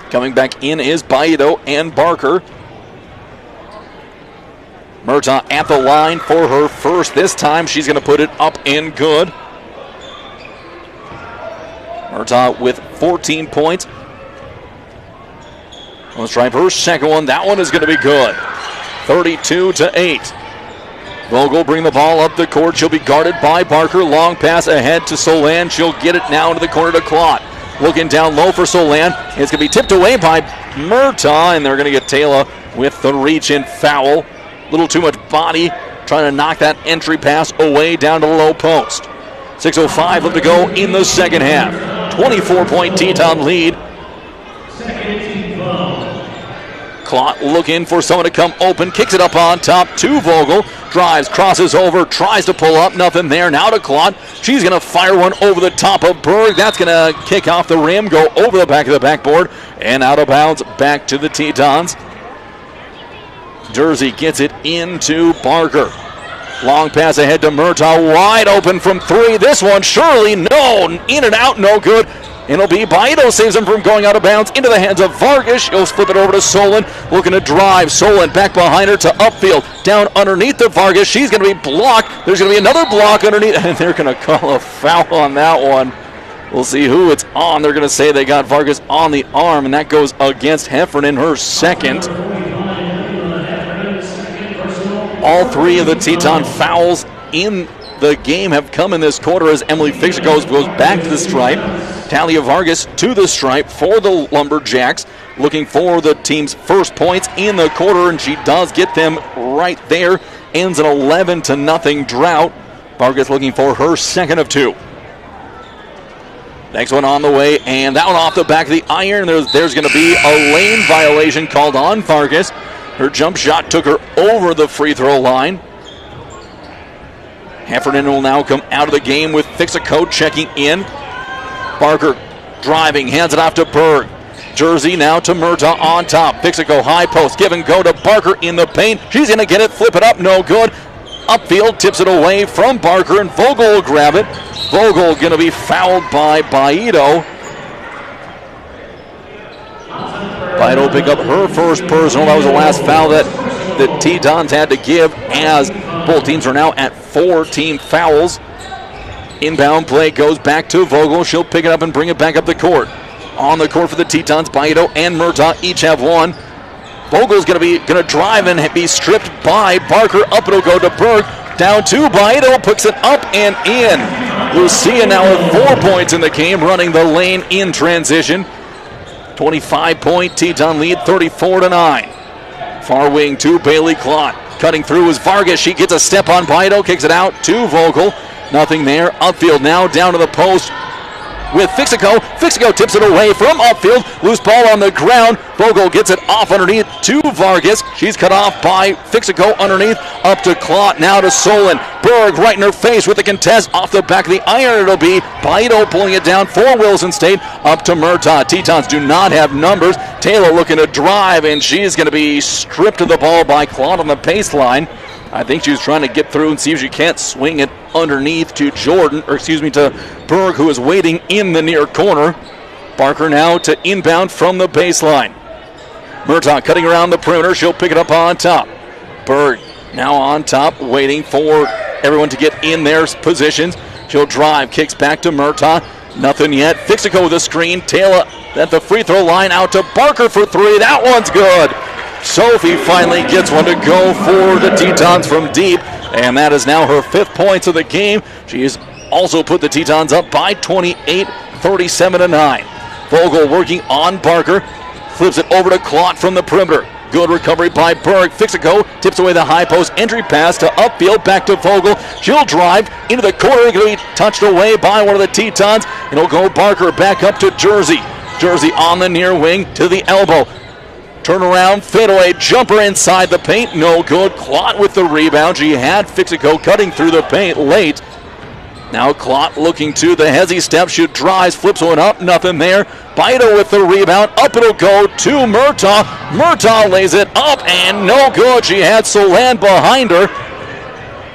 Coming back in is Baito and Barker. Murtaugh at the line for her first. This time she's going to put it up and good. Murtaugh with 14 points. Let's try her second one. That one is going to be good. 32-8. Vogel bring the ball up the court. She'll be guarded by Barker. Long pass ahead to Solan. She'll get it now into the corner to Clot. Looking down low for Solan. It's going to be tipped away by Murtaugh, and they're going to get Taylor with the reach-in foul. Little too much body, trying to knock that entry pass away down to the low post. 6:05 left to go in the second half. 24-point Teton lead. Clot looking for someone to come open, kicks it up on top to Vogel, drives, crosses over, tries to pull up, nothing there. Now to Clot. She's going to fire one over the top of Berg. That's going to kick off the rim, go over the back of the backboard, and out of bounds back to the Tetons. Jersey gets it into Barker. Long pass ahead to Murtaugh, wide open from three. This one surely no, in and out, no good. It'll be Bottineau saves him from going out of bounds into the hands of Vargas. He'll flip it over to Solon, looking to drive. Solon back behind her to upfield, down underneath to Vargas. She's going to be blocked. There's going to be another block underneath, and they're going to call a foul on that one. We'll see who it's on. They're going to say they got Vargas on the arm, and that goes against Heffernan, her second. All three of the Teton fouls in the game have come in this quarter as Emily Fixico goes back to the stripe. Talia Vargas to the stripe for the Lumberjacks, looking for the team's first points in the quarter, and she does get them right there. Ends an 11-0 drought. Vargas looking for her second of two. Next one on the way, and that one off the back of the iron. There's going to be a lane violation called on Vargas. Her jump shot took her over the free throw line. Heffernan will now come out of the game with Fixico checking in. Barker driving, hands it off to Berg. Jersey now to Murtaugh on top. Fixico high post, give and go to Barker in the paint. She's going to get it, flip it up, no good. Upfield, tips it away from Barker, and Vogel will grab it. Vogel going to be fouled by Bottineau. Bottineau pick up her first personal. That was the last foul that the Tetons had to give, as both teams are now at 4 team fouls. Inbound play goes back to Vogel. She'll pick it up and bring it back up the court. On the court for the Tetons, Bottineau and Murtaugh each have one. Vogel's going to drive and be stripped by Barker. Up it'll go to Berg. Down to Bottineau, puts it up and in. Lucia now with 4 points in the game, running the lane in transition. 25-point Teton lead, 34-9. Far wing to Bailey Clot. Cutting through is Vargas. She gets a step on Bottineau, kicks it out to Vogel. Nothing there. Upfield now down to the post with Fixico. Fixico tips it away from upfield. Loose ball on the ground. Vogel gets it off underneath to Vargas. She's cut off by Fixico underneath. Up to Clot. Now to Solon. Berg right in her face with the contest off the back of the iron. It'll be Bottineau pulling it down for Wilson State. Up to Murtaugh. Tetons do not have numbers. Taylor looking to drive, and she's going to be stripped of the ball by Clot on the baseline. I think she was trying to get through and see if she can't swing it underneath to to Berg, who is waiting in the near corner. Barker now to inbound from the baseline. Murtaugh cutting around the perimeter. She'll pick it up on top. Berg now on top, waiting for everyone to get in their positions. She'll drive, kicks back to Murtaugh. Nothing yet. Fixico with a screen. Taylor at the free throw line, out to Barker for three. That one's good. Sophie finally gets one to go for the Tetons from deep, and that is now her 5th points of the game. She has also put the Tetons up by 28, 37-9. Vogel working on Barker, flips it over to Clot from the perimeter. Good recovery by Berg. Fixico tips away the high post entry pass to upfield, back to Vogel. She'll drive into the corner, going to be touched away by one of the Tetons. It'll go Barker back up to Jersey. Jersey on the near wing to the elbow. Turn around, fadeaway jumper inside the paint, no good. Clot with the rebound. She had Fixico cutting through the paint late. Now Clot looking to the hezzy step, shoot, drives, flips one up, nothing there. Bottineau with the rebound, up it'll go to Murtaugh. Murtaugh lays it up and no good. She had Solan behind her.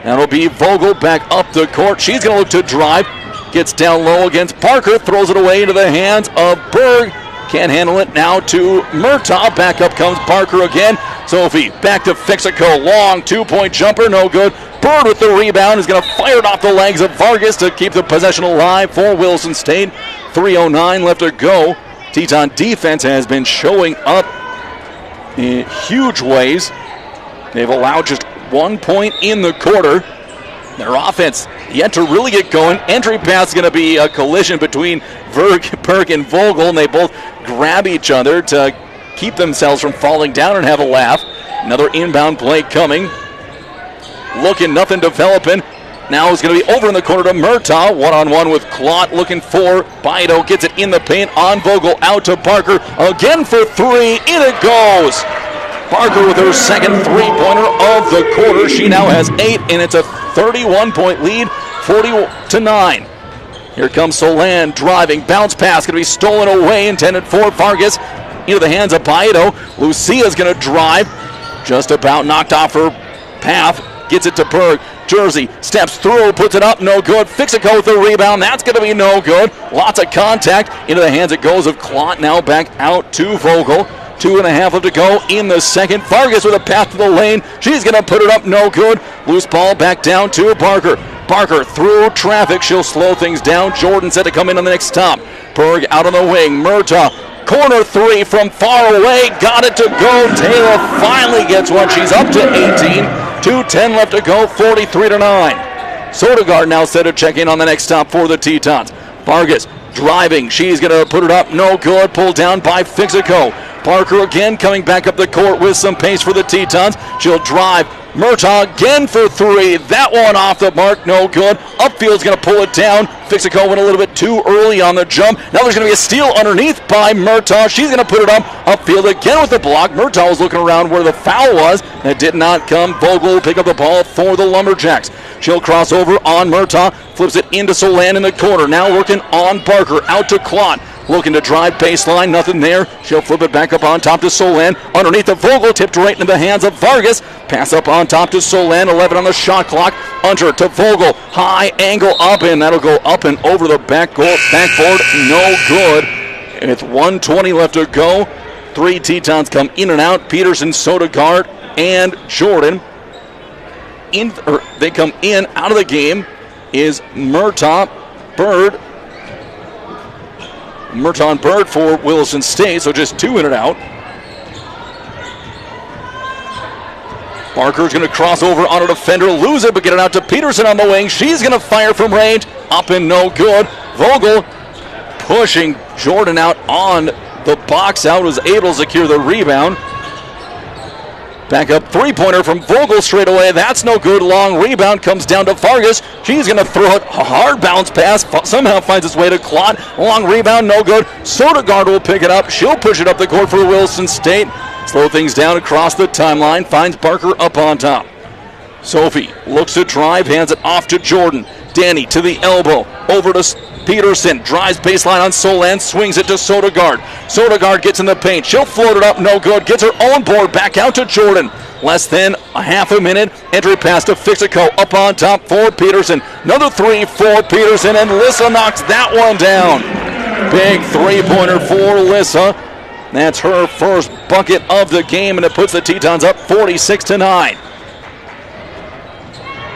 That'll be Vogel back up the court. She's going to look to drive, gets down low against Barker, throws it away into the hands of Berg. Can't handle it now to Murtaugh. Back up comes Barker again. Sophie back to Fixico. Long 2-point jumper, no good. Bird with the rebound is going to fire it off the legs of Vargas to keep the possession alive for Wilson State. 3:09 left to go. Teton defense has been showing up in huge ways. They've allowed just 1 point in the quarter. Their offense yet to really get going. Entry pass is going to be a collision between Berg and Vogel, and they both grab each other to keep themselves from falling down and have a laugh. Another inbound play coming. Looking, nothing developing. Now it's going to be over in the corner to Murtaugh. One-on-one with Klott looking for Bottineau. Gets it in the paint on Vogel. Out to Parker. Again for three. In it goes. Parker with her second three-pointer of the quarter. She now has 8, and it's a 31-point lead, 40-9. Here comes Solan driving. Bounce pass going to be stolen away. Intended for Vargas. Into the hands of Bottineau. Lucia's going to drive. Just about knocked off her path. Gets it to Berg. Jersey steps through, puts it up, no good. Fixico with the rebound, that's going to be no good. Lots of contact. Into the hands it goes of Klott. Now back out to Vogel. 2.5 left to go in the second. Vargas with a path to the lane. She's going to put it up, no good. Loose ball back down to Parker. Parker through traffic. She'll slow things down. Jordan set to come in on the next stop. Berg out on the wing. Murtaugh. Corner three from far away. Got it to go. Taylor finally gets one. She's up to 18. 2:10 left to go. 43-9. Sodergaard now set to check in on the next stop for the Tetons. Vargas driving. She's going to put it up. No good. Pulled down by Fixico. Parker again coming back up the court with some pace for the Tetons. She'll drive. Murtaugh again for three. That one off the mark, no good. Upfield's going to pull it down. Fixico went a little bit too early on the jump. Now there's going to be a steal underneath by Murtaugh. She's going to put it up. Upfield again with the block. Murtaugh was looking around where the foul was. That did not come. Vogel will pick up the ball for the Lumberjacks. She'll cross over on Murtaugh. Flips it into Solan in the corner. Now working on Parker. Out to Klott. Looking to drive baseline, nothing there. She'll flip it back up on top to Solan. Underneath the Vogel, tipped right into the hands of Vargas. Pass up on top to Solan, 11 on the shot clock. Under to Vogel, high angle up, and that'll go up and over the backboard. No good. With 1:20 left to go, 3 Tetons come in and out. Peterson, Sodergaard, and Jordan. They come in. Out of the game is Murtaugh, Bird. Murtaugh and Bird for Williston State, so just 2 in and out. Parker's going to cross over on a defender, lose it, but get it out to Peterson on the wing. She's going to fire from range, up and no good. Vogel pushing Jordan out on the box out, was able to secure the rebound. Back up three-pointer from Vogel straight away. That's no good. Long rebound comes down to Vargas. She's going to throw it. A hard bounce pass. Somehow finds its way to Klott. Long rebound, no good. Sodergaard will pick it up. She'll push it up the court for Williston State. Slow things down across the timeline. Finds Parker up on top. Sophie looks to drive. Hands it off to Jordan. Danny to the elbow. Over to Peterson. Drives baseline on Solan. Swings it to Sodergaard. Sodergaard gets in the paint. She'll float it up. No good. Gets her own board. Back out to Jordan. Less than a half a minute. Entry pass to Fixico. Up on top for Peterson. Another three for Peterson. And Lissa knocks that one down. Big three-pointer for Lissa. That's her first bucket of the game. And it puts the Tetons up 46-9.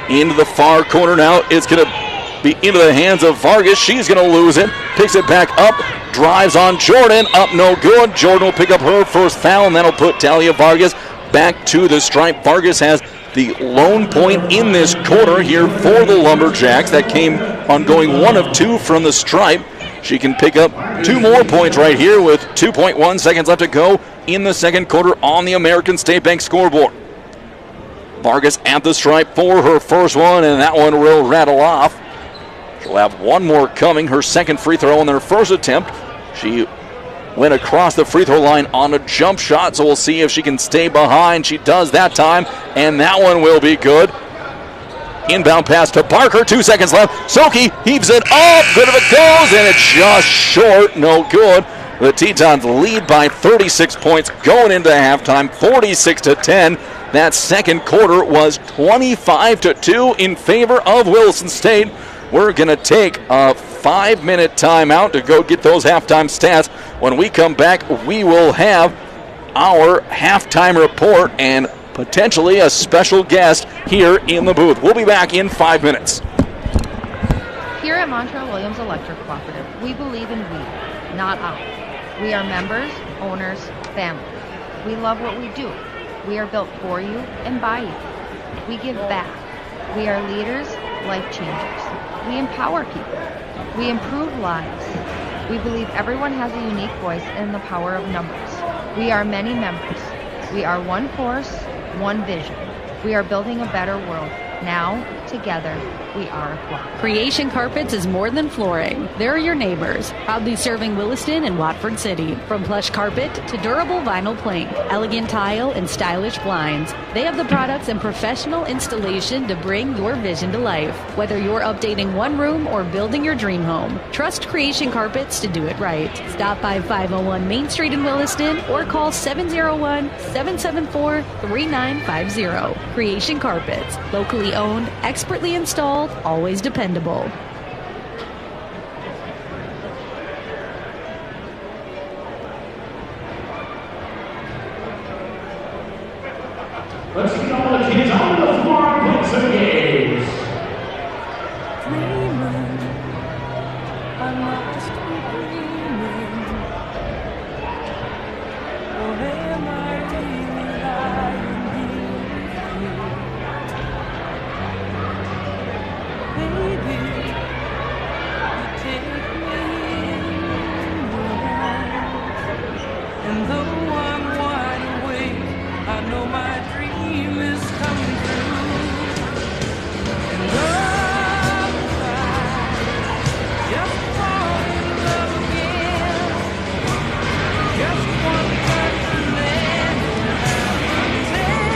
Into the far corner now. It's going to be into the hands of Vargas. She's going to lose it. Picks it back up. Drives on Jordan. Up no good. Jordan will pick up her first foul, and that'll put Talia Vargas back to the stripe. Vargas has the lone point in this quarter here for the Lumberjacks. That came on going 1 of 2 from the stripe. She can pick up 2 more points right here with 2.1 seconds left to go in the second quarter on the American State Bank scoreboard. Vargas at the stripe for her first one, and that one will rattle off. She'll have one more coming, her second free throw in their first attempt. She went across the free throw line on a jump shot, so we'll see if she can stay behind. She does that time, and that one will be good. Inbound pass to Parker, 2 seconds left. Soki heaves it up, good if it goes, and it's just short, no good. The Tetons lead by 36 points going into halftime, 46-10. That second quarter was 25-2 in favor of Williston State. We're going to take a 5-minute timeout to go get those halftime stats. When we come back, we will have our halftime report and potentially a special guest here in the booth. We'll be back in 5 minutes. Here at Montreal Williams Electric Cooperative, we believe in we, not I. We are members, owners, family. We love what we do. We are built for you and by you. We give back. We are leaders, life changers. We empower people. We improve lives. We believe everyone has a unique voice and the power of numbers. We are many members. We are one force, one vision. We are building a better world. Now, together, we are one. Creation Carpets is more than flooring. They're your neighbors, proudly serving Williston and Watford City. From plush carpet to durable vinyl plank, elegant tile, and stylish blinds, they have the products and professional installation to bring your vision to life. Whether you're updating one room or building your dream home, trust Creation Carpets to do it right. Stop by 501 Main Street in Williston or call 701-774-3950. Creation Carpets, locally owned, expertly installed, always dependable. Let's get all the kids on the floor and play some games. Dreaming, I must be dreaming. Or am I really lying here? Baby, you take me in your arms. And though I'm wide awake, I know my dream is coming true. And I'll just fall in love again. Just one touch and then it happens every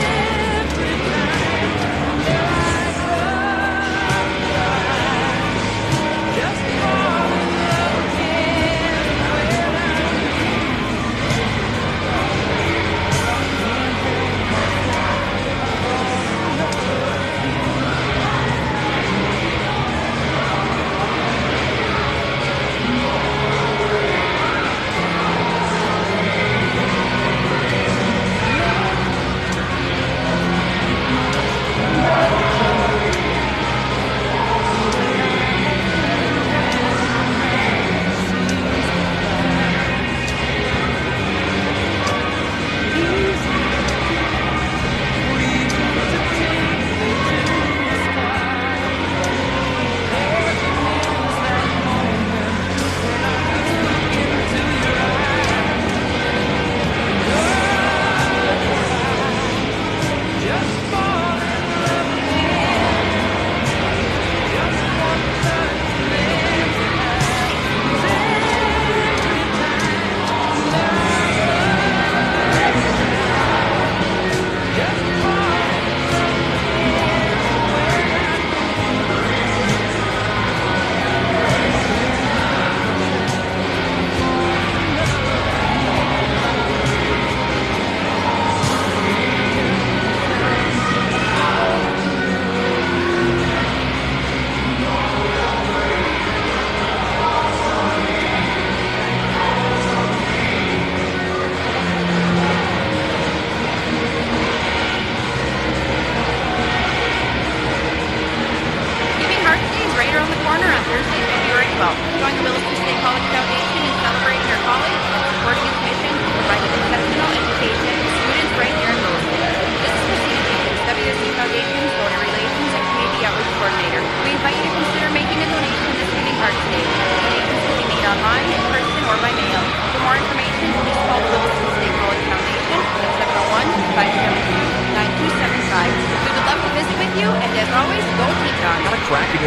time that I cry. Just fall in love again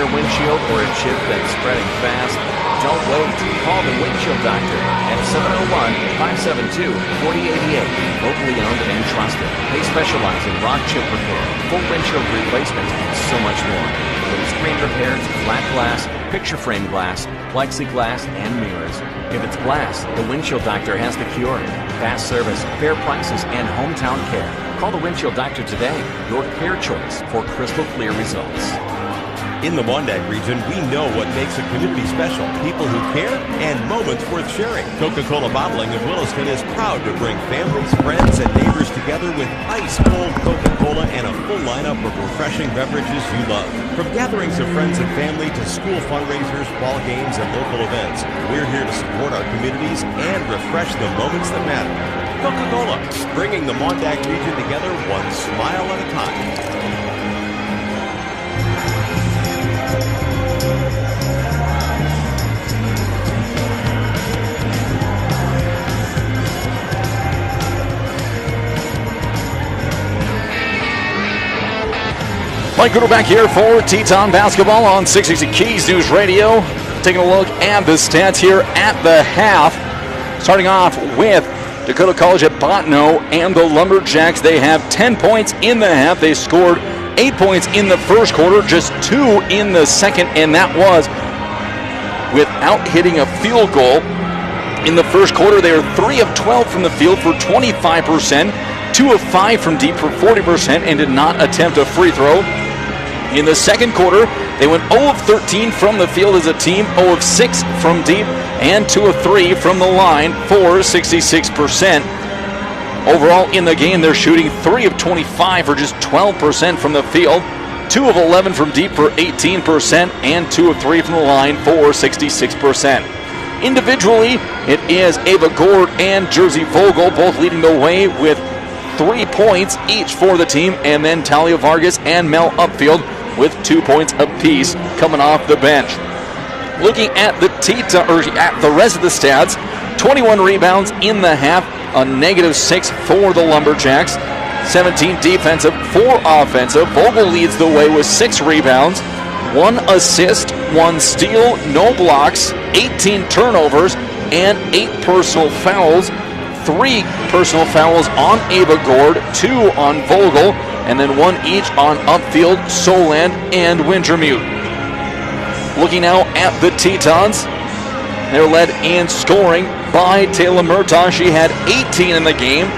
when frame glass, plexiglass, and mirrors. If it's glass, the Windshield Doctor has the cure. Fast service, fair prices, and hometown care. Call the Windshield Doctor today, your clear choice for crystal clear results. In the Mondag region, we know what makes a community special. People who care and moments worth sharing. Coca-Cola Bottling of Williston is proud to bring families, friends, and neighbors together with ice-cold Coca-Cola and a full lineup of refreshing beverages you love. From gatherings of friends and family to school fundraisers, ball games, and local events, we're here to support our communities and refresh the moments that matter. Coca-Cola, bringing the Mondag region together one smile at a time. Mike Gruder back here for Teton Basketball on 660 Keys News Radio. Taking a look at the stats here at the half. Starting off with Dakota College at Bottineau and the Lumberjacks. They have 10 points in the half. They scored 8 points in the first quarter, just 2 in the second, and that was without hitting a field goal. In the first quarter, they were 3 of 12 from the field for 25%, 2 of 5 from deep for 40%, and did not attempt a free throw. In the second quarter, they went 0 of 13 from the field as a team, 0 of 6 from deep, and 2 of 3 from the line for 66%. Overall in the game, they're shooting 3 of 25 for just 12% from the field, 2 of 11 from deep for 18%, and 2 of 3 from the line for 66%. Individually, it is Ava Gord and Jersey Vogel both leading the way with 3 points each for the team, and then Talia Vargas and Mel Upfield with 2 points apiece coming off the bench. Looking at the at the rest of the stats, 21 rebounds in the half, a -6 for the Lumberjacks, 17 defensive, 4 offensive. Vogel leads the way with 6 rebounds, 1 assist, 1 steal, no blocks, 18 turnovers, and 8 personal fouls. 3 personal fouls on Ava Gord, 2 on Vogel, and then 1 each on Upfield, Soland, and Wintermute. Looking now at the Tetons, they're led in scoring by Taylor Murtaugh. She had 18 in the game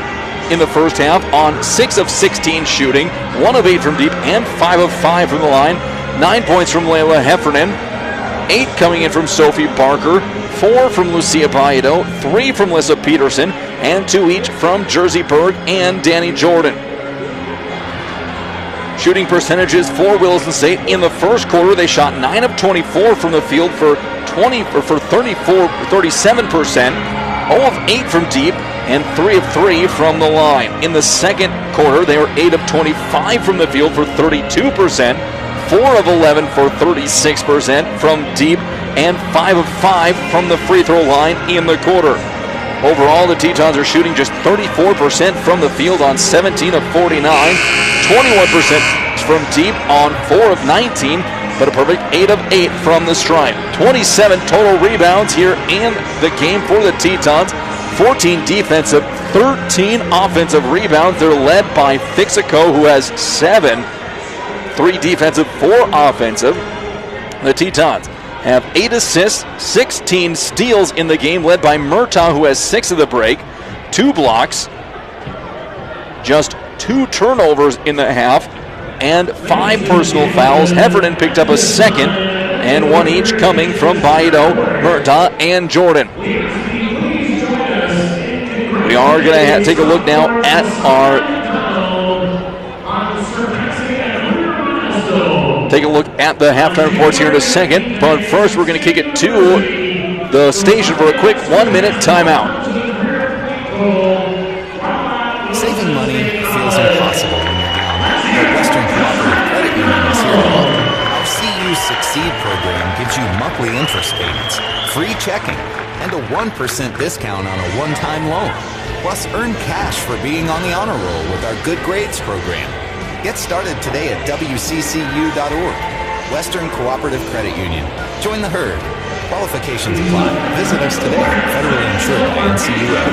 in the first half on 6 of 16 shooting, 1 of 8 from deep, and 5 of 5 from the line. 9 points from Layla Heffernan, 8 coming in from Sophie Barker, 4 from Lucia Baedo, 3 from Lissa Peterson, and 2 each from Jersey Berg and Danny Jordan. Shooting percentages for Williston State in the first quarter, they shot 9 of 24 from the field for 37%, 0 of 8 from deep, and 3 of 3 from the line. In the second quarter, they were 8 of 25 from the field for 32%, 4 of 11 for 36% from deep, and 5 of 5 from the free throw line in the quarter. Overall, the Tetons are shooting just 34% from the field on 17 of 49, 21% from deep on 4 of 19, but a perfect 8 of 8 from the stripe. 27 total rebounds here in the game for the Tetons, 14 defensive, 13 offensive rebounds. They're led by Fixico, who has 7, 3 defensive, 4 offensive. The Tetons have 8 assists, 16 steals in the game, led by Murtaugh, who has 6 of the break, 2 blocks, just 2 turnovers in the half, and 5 personal fouls. Heffernan picked up a second, and 1 each coming from Baedo, Murtaugh, and Jordan. We are going to take a look now at our Take a look at the halftime reports here in a second, but first we're going to kick it to the station for a quick 1-minute timeout. Saving money feels impossible when you're down, but Western Cooperative Credit Union is here to help. Our CU Succeed program gives you monthly interest payments, free checking, and a 1% discount on a one-time loan. Plus, earn cash for being on the honor roll with our Good Grades program. Get started today at WCCU.org. Western Cooperative Credit Union. Join the herd. Qualifications apply. Visit us today. Federally insured by NCUA.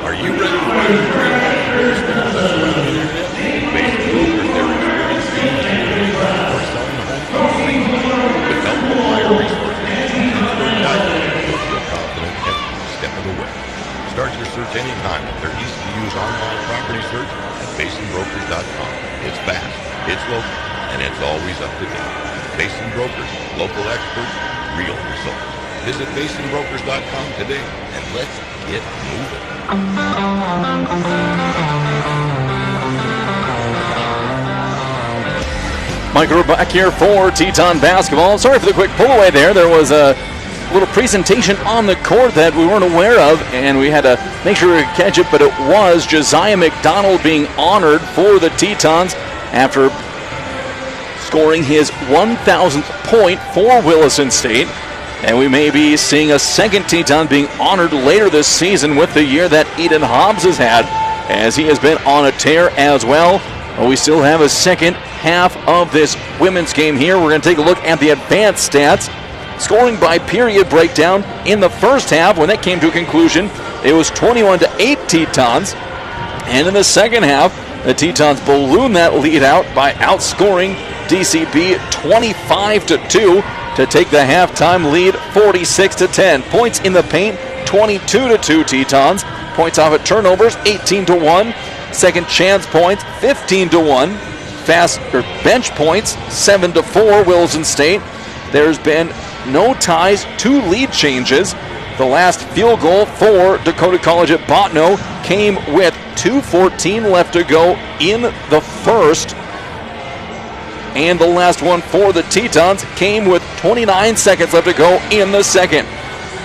Are you ready to find your dream home in Williston on the surrounding area? Basic brokers, their experienced team is here to make buying or selling a home for free. With helpful buyer resources and expert guidance, you'll feel confident every step of the way. Start your search anytime with their easy-to-use online property search at basinbrokers.com. It's fast, it's local, and it's always up to date. Basin Brokers, local experts, real results. Visit basinbrokers.com today, and let's get moving. Mike, we're back here for Teton Basketball. Sorry for the quick pull away there. There was a little presentation on the court that we weren't aware of, and we had to make sure we could catch it, but it was Josiah McDonald being honored for the Tetons after scoring his 1,000th point for Williston State. And we may be seeing a second Teton being honored later this season with the year that Eden Hobbs has had, as he has been on a tear as well. Well, we still have a second half of this women's game here. We're going to take a look at the advanced stats. Scoring by period breakdown in the first half, when that came to a conclusion, it was 21-8 Tetons. And in the second half, the Tetons ballooned that lead out by outscoring DCB 25-2 to take the halftime lead 46-10. Points in the paint, 22-2 Tetons. Points off at turnovers, 18-1. Second chance points, 15-1. Fast bench points, 7-4 Williston State. There's been no ties, 2 lead changes. The last field goal for Dakota College at Bottineau came with 2:14 left to go in the first. And the last one for the Tetons came with 29 seconds left to go in the second.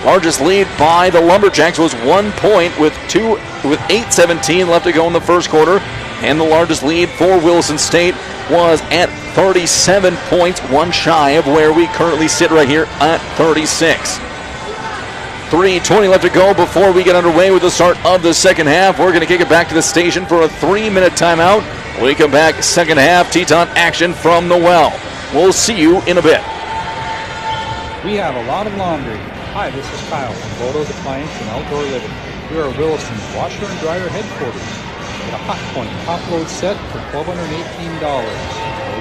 Largest lead by the Lumberjacks was 1 point with 8:17 left to go in the first quarter. And the largest lead for Williston State was at 37 points, one shy of where we currently sit right here at 36. 3:20 left to go before we get underway with the start of the second half. We're going to kick it back to the station for a 3-minute timeout. When we come back, second half, Teton action from the well. We'll see you in a bit. We have a lot of laundry. Hi, this is Kyle from Boto's Appliance and Outdoor Living. We are Williston's washer and dryer headquarters. Get a Hot Point top load set for $1,218. Our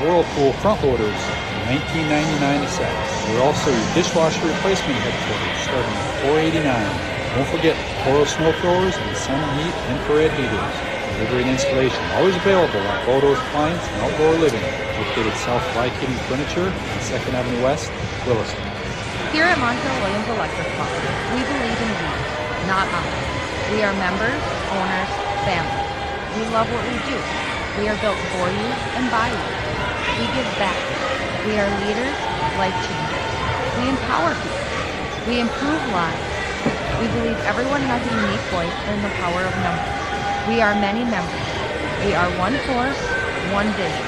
Whirlpool front loaders for $19.99 a set. We're also your dishwasher replacement headquarters starting at $4.89. Don't forget Toro snow throwers and sun heat infrared heaters. Delivery and installation always available at Boto's Appliance and Outdoor Living, located south of Kitty Furniture on 2nd Avenue West, Williston. Here at Montreal Williams Electric Company, we believe in we, not us. We are members, owners, family. We love what we do. We are built for you and by you. We give back. We are leaders, life changers. We empower people. We improve lives. We believe everyone has a unique voice and the power of numbers. We are many members. We are one force, one vision.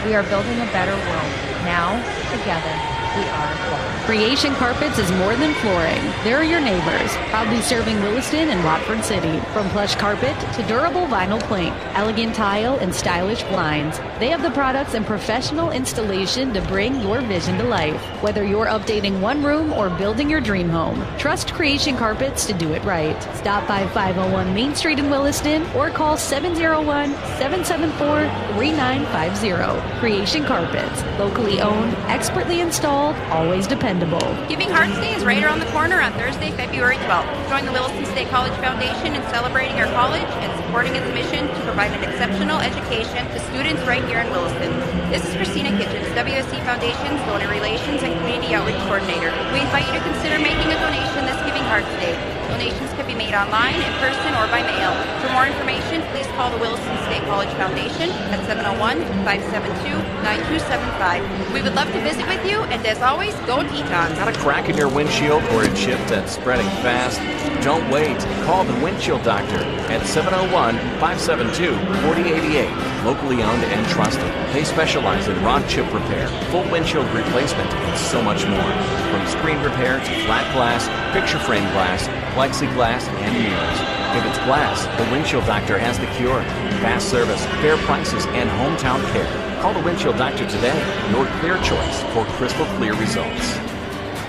We are building a better world. Now, together, we are one. Creation Carpets is more than flooring. They're your neighbors, proudly serving Williston and Watford City. From plush carpet to durable vinyl plank, elegant tile, and stylish blinds, they have the products and professional installation to bring your vision to life. Whether you're updating one room or building your dream home, trust Creation Carpets to do it right. Stop by 501 Main Street in Williston or call 701-774-3950. Creation Carpets, locally owned, expertly installed, always dependable. Giving Hearts Day is right around the corner on Thursday, February 12th. Join the Williston State College Foundation in celebrating our college and supporting its mission to provide an exceptional education to students right here in Williston. This is Christina Kitchens, WSC Foundation's Donor Relations and Community Outreach Coordinator. We invite you to consider making a donation this Giving Hearts Day. Donations can be made online, in person, or by mail. For more information, please call the Williston State College Foundation at 701-572-9275. We would love to visit with you, and as always, go Tetons. Got a crack in your windshield or a chip that's spreading fast? Don't wait. Call the Windshield Doctor at 701-572-4088. Locally owned and trusted. They specialize in rock chip repair, full windshield replacement, and so much more. From screen repair to flat glass, picture frame glass, plexiglass, and mirrors. If it's glass, the Windshield Doctor has the cure. Fast service, fair prices, and hometown care. Call the Windshield Doctor today, your clear choice for crystal clear results.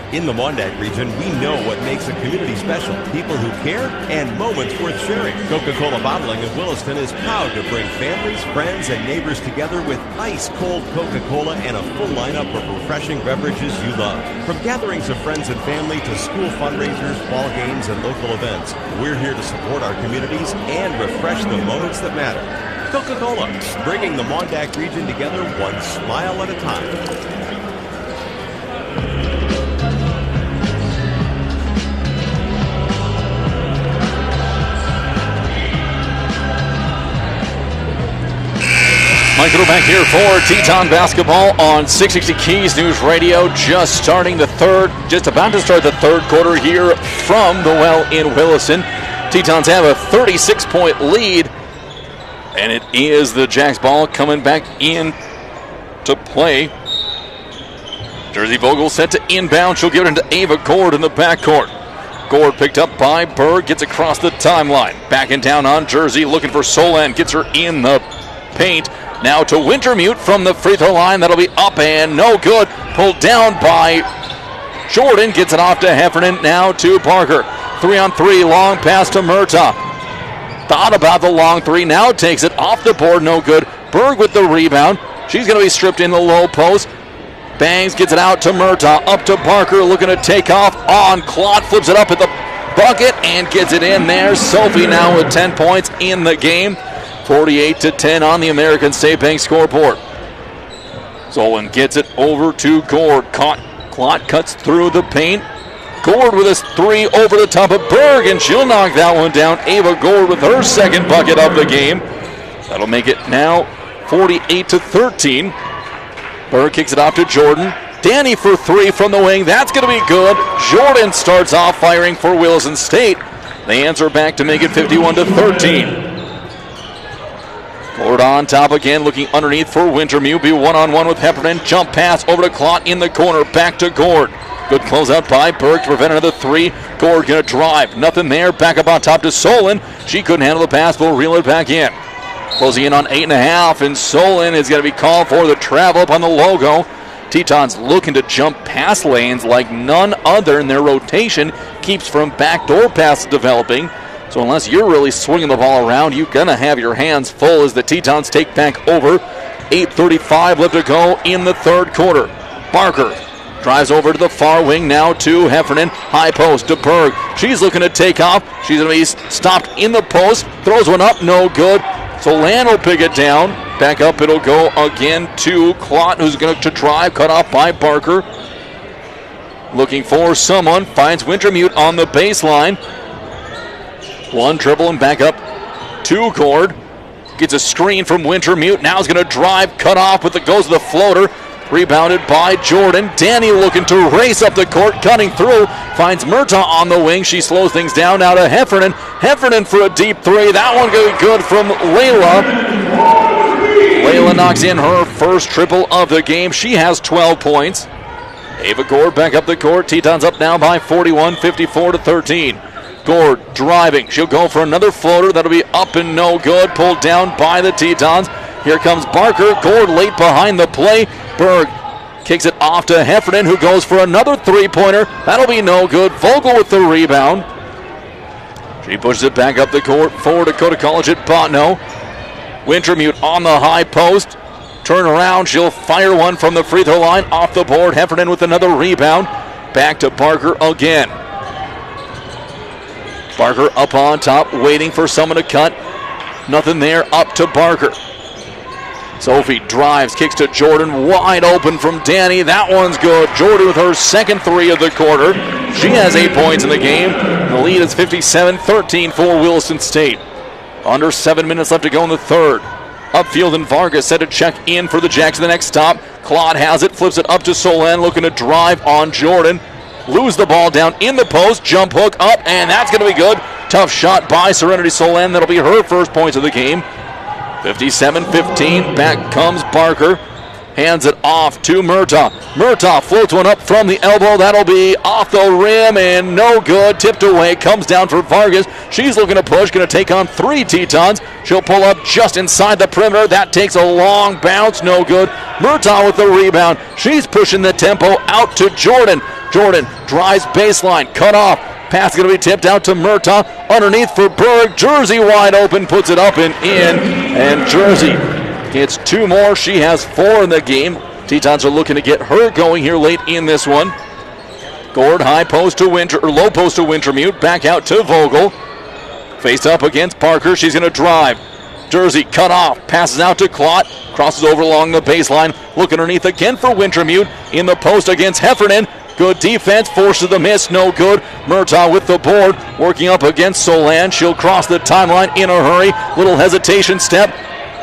In the Mondac region, we know what makes a community special. People who care and moments worth sharing. Coca-Cola Bottling of Williston is proud to bring families, friends, and neighbors together with ice-cold Coca-Cola and a full lineup of refreshing beverages you love. From gatherings of friends and family to school fundraisers, ball games, and local events, we're here to support our communities and refresh the moments that matter. Coca-Cola, bringing the Mondac region together one smile at a time. Mike Little back here for Teton basketball on 660 Keys News Radio. Just about to start the third quarter here from the well in Williston. Tetons have a 36-point lead, and it is the Jacks ball coming back in to play. Jersey Vogel set to inbound. She'll give it into Ava Gord in the backcourt. Gord picked up by Berg, gets across the timeline. Backing down on Jersey, looking for Solan, gets her in the paint. Now to Wintermute from the free throw line. That'll be up and no good. Pulled down by Jordan. Gets it off to Heffernan. Now to Parker. 3-on-3. Long pass to Murtaugh. Thought about the long three. Now takes it off the board. No good. Berg with the rebound. She's going to be stripped in the low post. Bangs gets it out to Murtaugh. Up to Parker. Looking to take off on Klott. Flips it up at the bucket and gets it in there. Sophie now with 10 points in the game. 48-10 on the American State Bank scoreboard. Zolan gets it over to Gord. Klott cuts through the paint. Gord with his three over the top of Berg, and she'll knock that one down. Ava Gord with her second bucket of the game. That'll make it now 48-13. Berg kicks it off to Jordan. Danny for three from the wing. That's going to be good. Jordan starts off firing for Williston State. They answer back to make it 51-13. Gord on top again, looking underneath for Wintermute. Be one-on-one with Heffernan. Jump pass over to Klott in the corner. Back to Gord. Good closeout by Berg to prevent another three. Gord going to drive. Nothing there. Back up on top to Solon. She couldn't handle the pass. We'll reel it back in. Closing in on 8.5, and Solon is going to be called for the travel up on the logo. Tetons looking to jump pass lanes like none other, and their rotation keeps from backdoor passes developing. So unless you're really swinging the ball around, you're going to have your hands full as the Tetons take back over. 8:35 left to go in the third quarter. Barker drives over to the far wing now to Heffernan. High post to Berg. She's looking to take off. She's going to be stopped in the post. Throws one up, no good. So Lan will pick it down. Back up it'll go again to Klott, who's going to drive. Cut off by Barker. Looking for someone. Finds Wintermute on the baseline. One dribble and back up to Gord. Gets a screen from Wintermute. Now he's going to drive. Cut off with the goes to the floater. Rebounded by Jordan. Danny looking to race up the court, cutting through. Finds Murtaugh on the wing. She slows things down. Now to Heffernan. Heffernan for a deep three. That one going to be good from Layla. Layla knocks in her first triple of the game. She has 12 points. Ava Gord back up the court. Tetons up now by 41, 54-13. Gord driving. She'll go for another floater. That'll be up and no good. Pulled down by the Tetons. Here comes Barker. Gord late behind the play. Berg kicks it off to Heffernan, who goes for another three-pointer. That'll be no good. Vogel with the rebound. She pushes it back up the court for Dakota College at Bottineau. Wintermute on the high post. Turn around. She'll fire one from the free throw line off the board. Heffernan with another rebound. Back to Barker again. Barker up on top, waiting for someone to cut. Nothing there. Up to Barker. Sophie drives, kicks to Jordan, wide open from Danny. That one's good. Jordan with her second three of the quarter. She has 8 points in the game. The lead is 57-13 for Williston State. Under 7 minutes left to go in the third. Upfield and Vargas set to check in for the Jacks at the next stop. Klott has it, flips it up to Solon, looking to drive on Jordan. Lose the ball down in the post, jump hook up, and that's going to be good. Tough shot by Serenity Solon. That'll be her first points of the game. 57-15, back comes Barker. Hands it off to Murtaugh. Murtaugh floats one up from the elbow. That'll be off the rim and no good. Tipped away, comes down for Vargas. She's looking to push, going to take on three Tetons. She'll pull up just inside the perimeter. That takes a long bounce, no good. Murtaugh with the rebound. She's pushing the tempo out to Jordan. Jordan drives baseline, cut off. Pass going to be tipped out to Murtaugh. Underneath for Berg. Jersey wide open, puts it up and in. And Jersey gets two more. She has 4 in the game. Tetons are looking to get her going here late in this one. Gord high post to low post to Wintermute. Back out to Vogel. Faced up against Parker. She's going to drive. Jersey cut off. Passes out to Klott. Crosses over along the baseline. Look underneath again for Wintermute. In the post against Heffernan. Good defense, forces the miss, no good. Murtaugh with the board, working up against Solon. She'll cross the timeline in a hurry. Little hesitation step,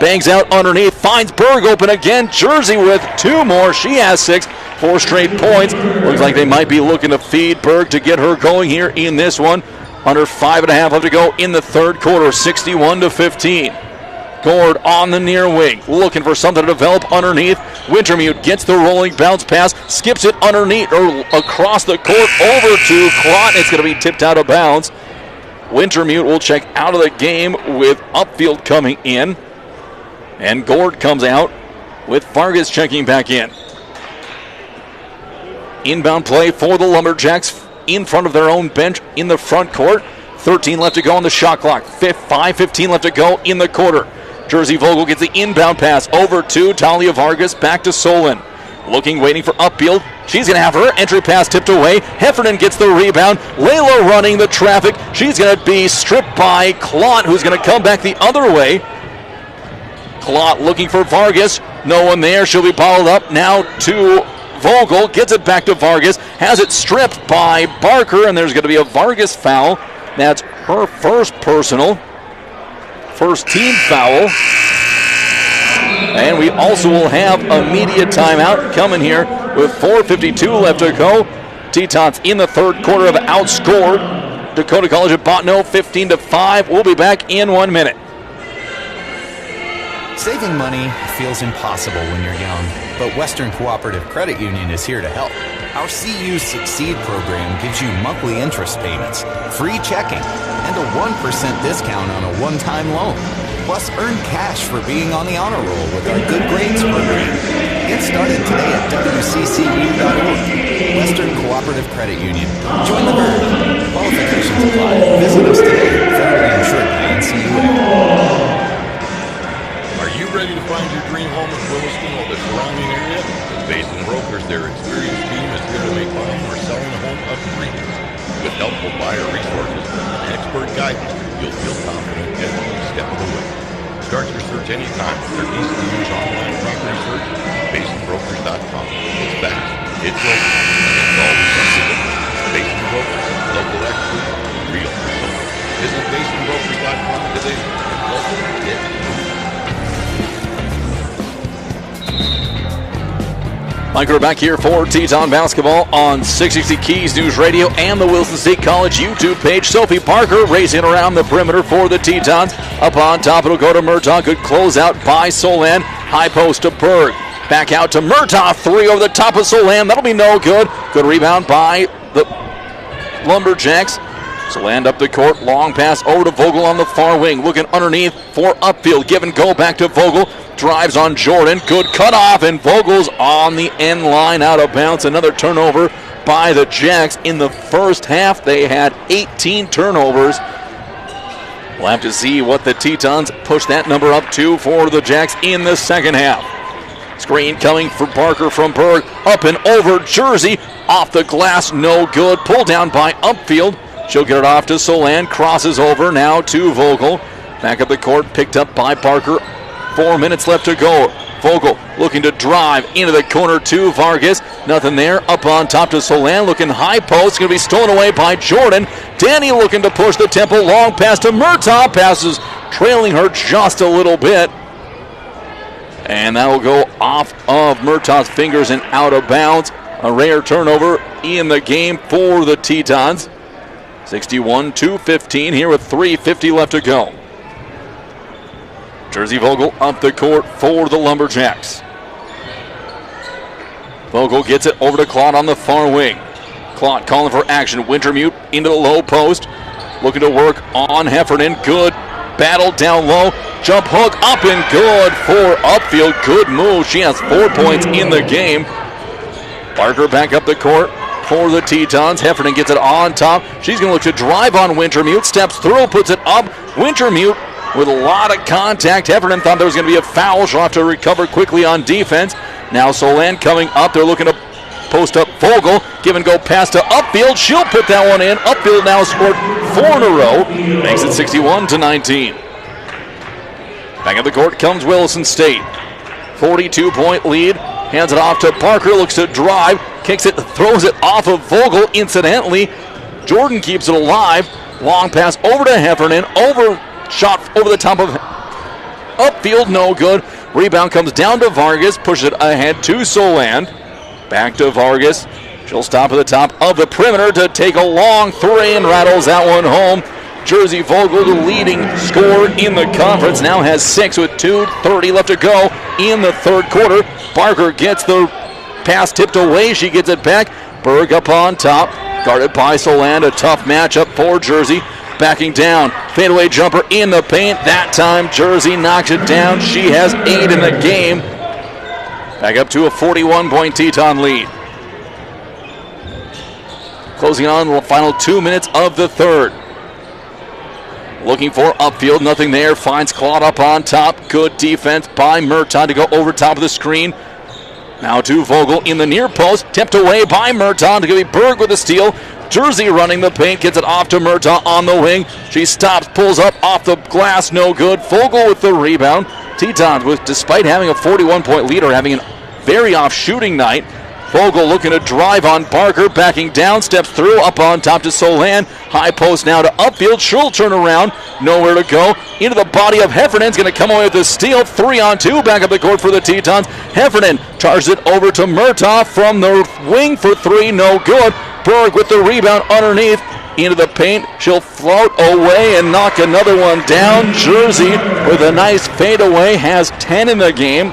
bangs out underneath, finds Berg open again. Jersey with 2 more, she has 6, 4 straight points. Looks like they might be looking to feed Berg to get her going here in this one. Under 5.5 left to go in the third quarter, 61-15. Gord on the near wing, looking for something to develop underneath. Wintermute gets the rolling bounce pass, skips it underneath or across the court over to Klott. It's going to be tipped out of bounds. Wintermute will check out of the game with Upfield coming in. And Gord comes out with Vargas checking back in. Inbound play for the Lumberjacks in front of their own bench in the front court. 13 left to go on the shot clock. 5:15 left to go in the quarter. Jersey Vogel gets the inbound pass over to Talia Vargas, back to Solon. Looking, waiting for upfield. She's going to have her entry pass tipped away. Heffernan gets the rebound. Layla running the traffic. She's going to be stripped by Klott, who's going to come back the other way. Klott looking for Vargas. No one there. She'll be bottled up now to Vogel. Gets it back to Vargas. Has it stripped by Barker, and there's going to be a Vargas foul. That's her first personal. First team foul. And we also will have a media timeout coming here with 4:52 left to go. Tetons in the third quarter have outscored Dakota College at Bottineau 15-5. We'll be back in 1 minute. Saving money feels impossible when you're young, but Western Cooperative Credit Union is here to help. Our CU Succeed program gives you monthly interest payments, free checking, and a 1% discount on a one-time loan. Plus, earn cash for being on the honor roll with our Good Grades program. Get started today at WCCU.org. Western Cooperative Credit Union. Join the herd. Qualifications apply. Visit us today. Federally insured by NCUA. Are you ready to find your dream home in Williston or the surrounding area? Basin Brokers, their experienced team, is here to make buying or selling a home a breeze. With helpful buyer resources and expert guidance, you'll feel confident every step of the way. Start your search anytime with their easy-to-use online property search, basinbrokers.com. It's fast, it's local, and it's always up to date. Basin Brokers, local experts, real results. Visit basinbrokers.com today. It's local, it's Mike, we're back here for Teton basketball on 660 Keys News Radio and the Williston State College YouTube page. Sophie Parker racing around the perimeter for the Tetons. Up on top, it'll go to Murtaugh. Good closeout by Solan. High post to Berg. Back out to Murtaugh. Three over the top of Solan. That'll be no good. Good rebound by the Lumberjacks. Solan up the court. Long pass over to Vogel on the far wing. Looking underneath for upfield. Give and go back to Vogel. Drives on Jordan. Good cutoff, and Vogel's on the end line out of bounds. Another turnover by the Jacks. In the first half, they had 18 turnovers. We'll have to see what the Tetons push that number up to for the Jacks in the second half. Screen coming for Parker from Berg. Up and over Jersey. Off the glass, no good. Pulled down by upfield. She'll get it off to Solan. Crosses over now to Vogel. Back up the court, picked up by Parker. 4 minutes left to go. Vogel looking to drive into the corner to Vargas. Nothing there. Up on top to Solan. Looking high post. Going to be stolen away by Jordan. Danny looking to push the tempo. Long pass to Murtaugh. Passes trailing her just a little bit. And that will go off of Murtaugh's fingers and out of bounds. A rare turnover in the game for the Tetons. 61-15 here with 3:50 left to go. Jersey Vogel up the court for the Lumberjacks. Vogel gets it over to Klott on the far wing. Klott calling for action. Wintermute into the low post. Looking to work on Heffernan. Good battle down low. Jump hook up and good for upfield. Good move. She has 4 points in the game. Barker back up the court for the Tetons. Heffernan gets it on top. She's going to look to drive on Wintermute. Steps through, puts it up. Wintermute with a lot of contact. Heffernan thought there was going to be a foul. She'll have to recover quickly on defense. Now Solan coming up. They're looking to post up Vogel. Give and go pass to upfield. She'll put that one in. Upfield now scored 4 in a row. Makes it 61-19. Back at the court comes Williston State. 42-point lead. Hands it off to Parker. Looks to drive. Kicks it. Throws it off of Vogel. Incidentally, Jordan keeps it alive. Long pass over to Heffernan. Shot over the top of upfield, no good. Rebound comes down to Vargas, pushes it ahead to Solan. Back to Vargas. She'll stop at the top of the perimeter to take a long three and rattles that one home. Jersey Vogel, the leading scorer in the conference, now has 6 with 2:30 left to go in the third quarter. Barker gets the pass tipped away. She gets it back. Berg up on top, guarded by Solan. A tough matchup for Jersey. backing down. Fadeaway jumper in the paint. That time Jersey knocks it down. She has 8 in the game. Back up to a 41-point Teton lead. Closing on the final 2 minutes of the third. Looking for upfield, nothing there. Finds Claude up on top. Good defense by Murtaugh to go over top of the screen. Now to Vogel in the near post. Tipped away by Murtaugh to give Berg with the steal. Jersey running the paint, gets it off to Murtaugh on the wing. She stops, pulls up off the glass, no good. Vogel with the rebound. Tetons, despite having a 41-point lead, are having a very off shooting night. Vogel looking to drive on Barker, backing down, steps through, up on top to Solan. High post now to upfield. She'll turn around, nowhere to go. Into the body of Heffernan's going to come away with the steal. 3-on-2, back up the court for the Tetons. Heffernan charges it over to Murtaugh from the wing for 3, no good. Berg with the rebound underneath. Into the paint, she'll float away and knock another one down. Jersey with a nice fadeaway has 10 in the game.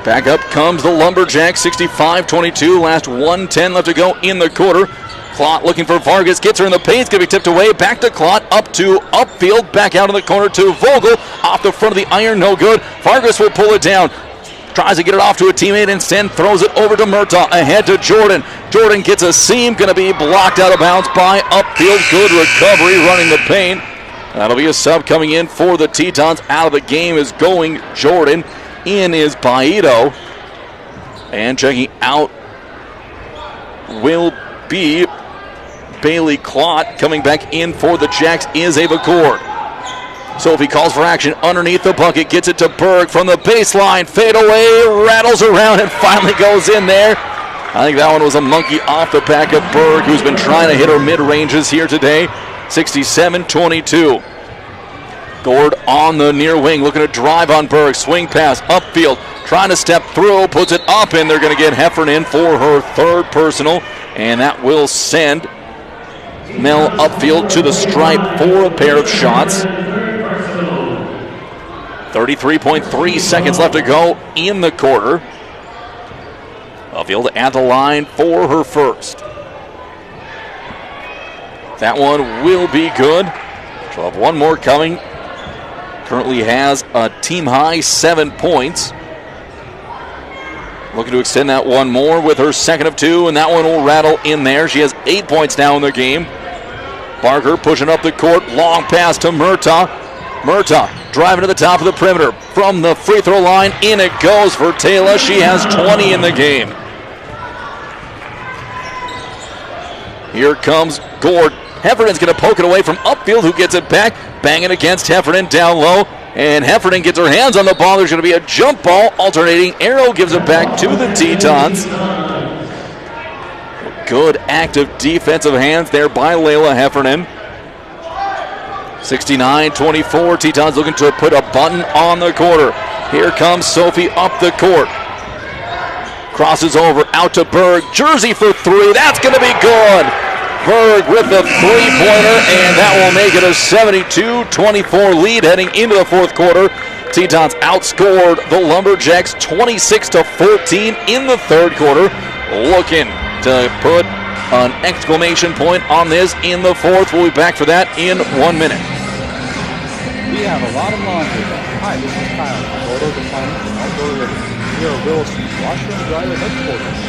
Back up comes the Lumberjacks, 65-22. Last 1:10 left to go in the quarter. Clot looking for Vargas, gets her in the paint. It's going to be tipped away. Back to Clot, up to upfield. Back out in the corner to Vogel. Off the front of the iron, no good. Vargas will pull it down. Tries to get it off to a teammate, instead throws it over to Murtaugh. Ahead to Jordan. Jordan gets a seam, going to be blocked out of bounds by upfield. Good recovery running the paint. That'll be a sub coming in for the Tetons. Out of the game is going Jordan. In is Baito. And checking out will be Bailey Clot. Coming back in for the Jacks is Ava Cord. Sophie calls for action underneath the bucket. Gets it to Berg from the baseline. Fade away, rattles around, and finally goes in there. I think that one was a monkey off the back of Berg, who's been trying to hit her mid-ranges here today. 67-22. Gord on the near wing, looking to drive on Berg. Swing pass, upfield, trying to step through, puts it up, and they're going to get Heffernan for her third personal, and that will send Mel upfield to the stripe for a pair of shots. 33.3 seconds left to go in the quarter. Upfield at the line for her first. That one will be good. She'll have one more coming. Currently has a team high 7 points. Looking to extend that one more with her second of 2, and that one will rattle in there. She has 8 points now in the game. Barker pushing up the court. Long pass to Murtaugh. Murtaugh driving to the top of the perimeter. From the free throw line, in it goes for Taylor. She has 20 in the game. Here comes Gord. Heffernan's going to poke it away from upfield. Who gets it back? Banging against Heffernan down low. And Heffernan gets her hands on the ball. There's going to be a jump ball. Alternating arrow gives it back to the Tetons. Good active defensive hands there by Layla Heffernan. 69-24. Tetons looking to put a button on the quarter. Here comes Sophie up the court. Crosses over out to Berg. Jersey for 3. That's going to be good. Berg with the three-pointer, and that will make it a 72-24 lead heading into the fourth quarter. Tetons outscored the Lumberjacks 26-14 in the third quarter. Looking to put an exclamation point on this in the fourth. We'll be back for that in 1 minute. We have a lot of laundry. Hi, this is Kyle from Photos and Finance and Outdoor Living. We are Williston's washer and dryer headquarters.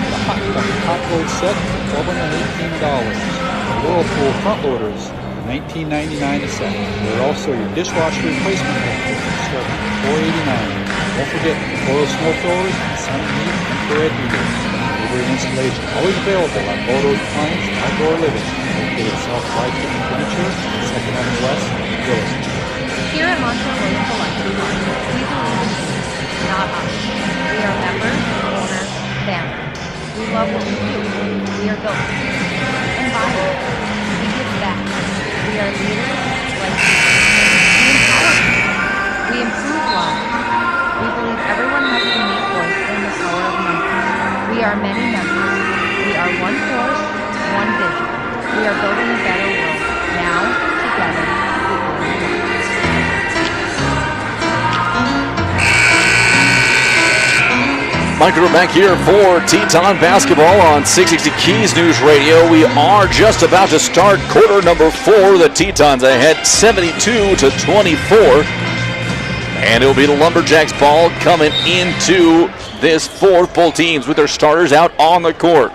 The hot tub top load set for $118. The Whirlpool front loaders, $19.99 a set. We're also your dishwasher replacement headquarters, starting at $4.89. Don't forget the Toro snow throwers and sun heat infrared heaters. Delivery and installation always available at Photos Appliance and Outdoor Living, located south of Kitchen Furniture, 2nd Avenue West, Williston. Here at Montreal Williams Electric Company, we believe in you, not us. We are members, owners, family. We love what we do. We are built for you and by you. We give back. We are leaders like you. We empower you. We improve lives. We believe everyone has a unique voice in the power of numbers. We are many members. We are one force, one vision. We are building a better world. Now, together, we will be one. Mike, we're back here for Teton basketball on 660 Keys News Radio. We are just about to start quarter number 4. The Tetons ahead 72-24. And it'll be the Lumberjacks ball coming into this fourth. Both teams with their starters out on the court.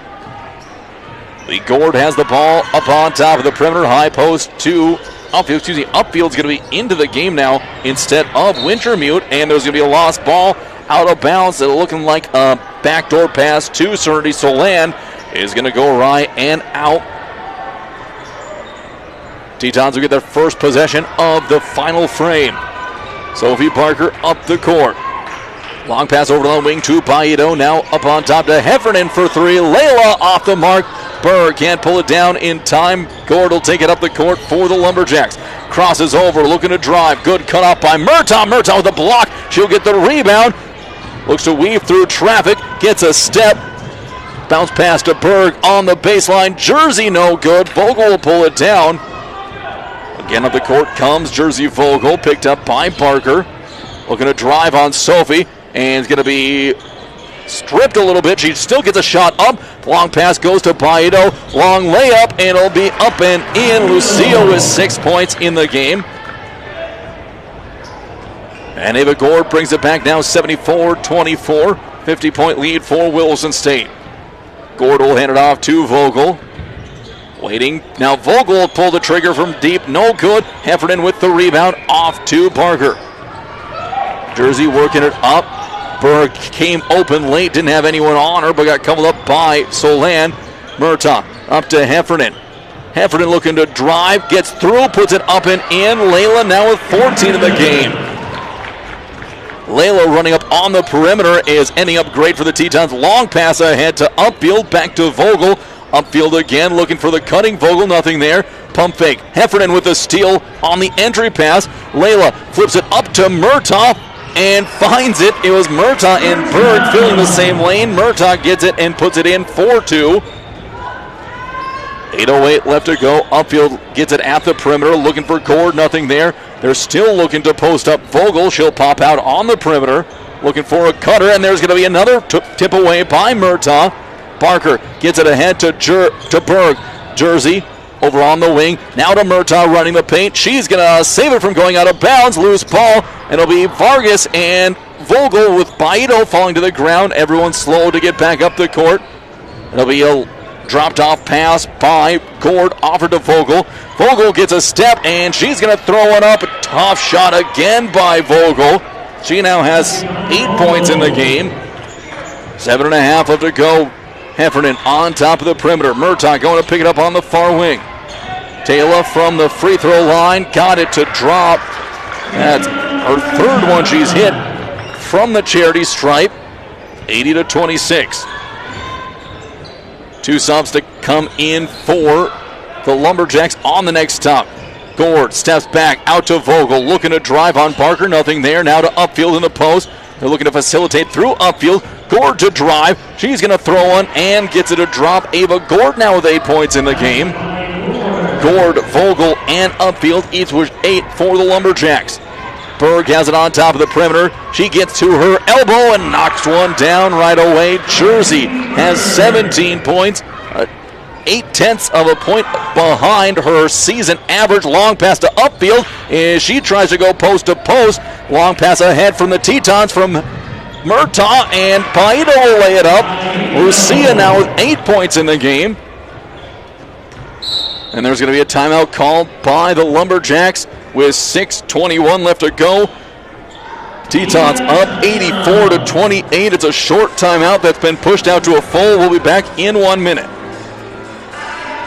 Lee Gord has the ball up on top of the perimeter. High post to upfield. Upfield's going to be into the game now instead of Wintermute. And there's going to be a lost ball out of bounds. It's looking like a backdoor pass to Serenity Solan is going to go right and out. Tetons will get their first possession of the final frame. Sophie Parker up the court. Long pass over to the wing to Bottineau. Now up on top to Heffernan for 3. Layla off the mark. Berg can't pull it down in time. Gord will take it up the court for the Lumberjacks. Crosses over, looking to drive. Good cut off by Murtaugh. Murtaugh with a block. She'll get the rebound. Looks to weave through traffic. Gets a step. Bounce pass to Berg on the baseline. Jersey no good. Vogel will pull it down. Again up the court comes Jersey Vogel. Picked up by Parker. Looking to drive on Sophie. And it's going to be stripped a little bit. She still gets a shot up. Long pass goes to Bottineau. Long layup, and it'll be up and in. Lucia with 6 points in the game. And Ava Gord brings it back now 74-24. 50-point lead for Williston State. Gord will hand it off to Vogel. Waiting. Now Vogel will pull the trigger from deep. No good. Heffernan with the rebound off to Parker. Jersey working it up. Berg came open late, didn't have anyone on her, but got coupled up by Solan. Murtaugh up to Heffernan. Heffernan looking to drive, gets through, puts it up and in. Layla now with 14 in the game. Layla running up on the perimeter is ending up great for the Tetons. Long pass ahead to upfield, back to Vogel. Upfield again, looking for the cutting. Vogel, nothing there. Pump fake. Heffernan with a steal on the entry pass. Layla flips it up to Murtaugh and finds it. It was Murtaugh and Berg filling the same lane. Murtaugh gets it and puts it in 4-2. 8:08 left to go. Upfield gets it at the perimeter, looking for Gord, nothing there. They're still looking to post up Vogel. She'll pop out on the perimeter, looking for a cutter, and there's going to be another tip away by Murtaugh. Parker gets it ahead to Berg. Jersey over on the wing. Now to Murtaugh running the paint. She's going to save it from going out of bounds. Loose ball. And it'll be Vargas and Vogel with Bottineau falling to the ground. Everyone's slow to get back up the court. It'll be a dropped off pass by Gord, offered to Vogel. Vogel gets a step and she's going to throw it up. A tough shot again by Vogel. She now has 8 points in the game. 7.5 left to go. Heffernan on top of the perimeter. Murtaugh going to pick it up on the far wing. Taylor from the free throw line. Got it to drop. That's her third one she's hit from the charity stripe. 80-26. 2 subs to come in for the Lumberjacks on the next stop. Gord steps back out to Vogel. Looking to drive on Parker. Nothing there. Now to upfield in the post. They're looking to facilitate through upfield. Gord to drive. She's going to throw one and gets it to drop. Ava Gord now with 8 points in the game. Gord, Vogel, and upfield each with 8 for the Lumberjacks. Berg has it on top of the perimeter. She gets to her elbow and knocks one down right away. Jersey has 17 points. 0.8 of a point behind her season average. Long pass to upfield as she tries to go post to post. Long pass ahead from the Tetons from Murtaugh, and Bottineau will lay it up. Lucia now with 8 points in the game. And there's going to be a timeout called by the Lumberjacks with 6:21 left to go. Tetons up 84-28. It's a short timeout that's been pushed out to a full. We'll be back in 1 minute.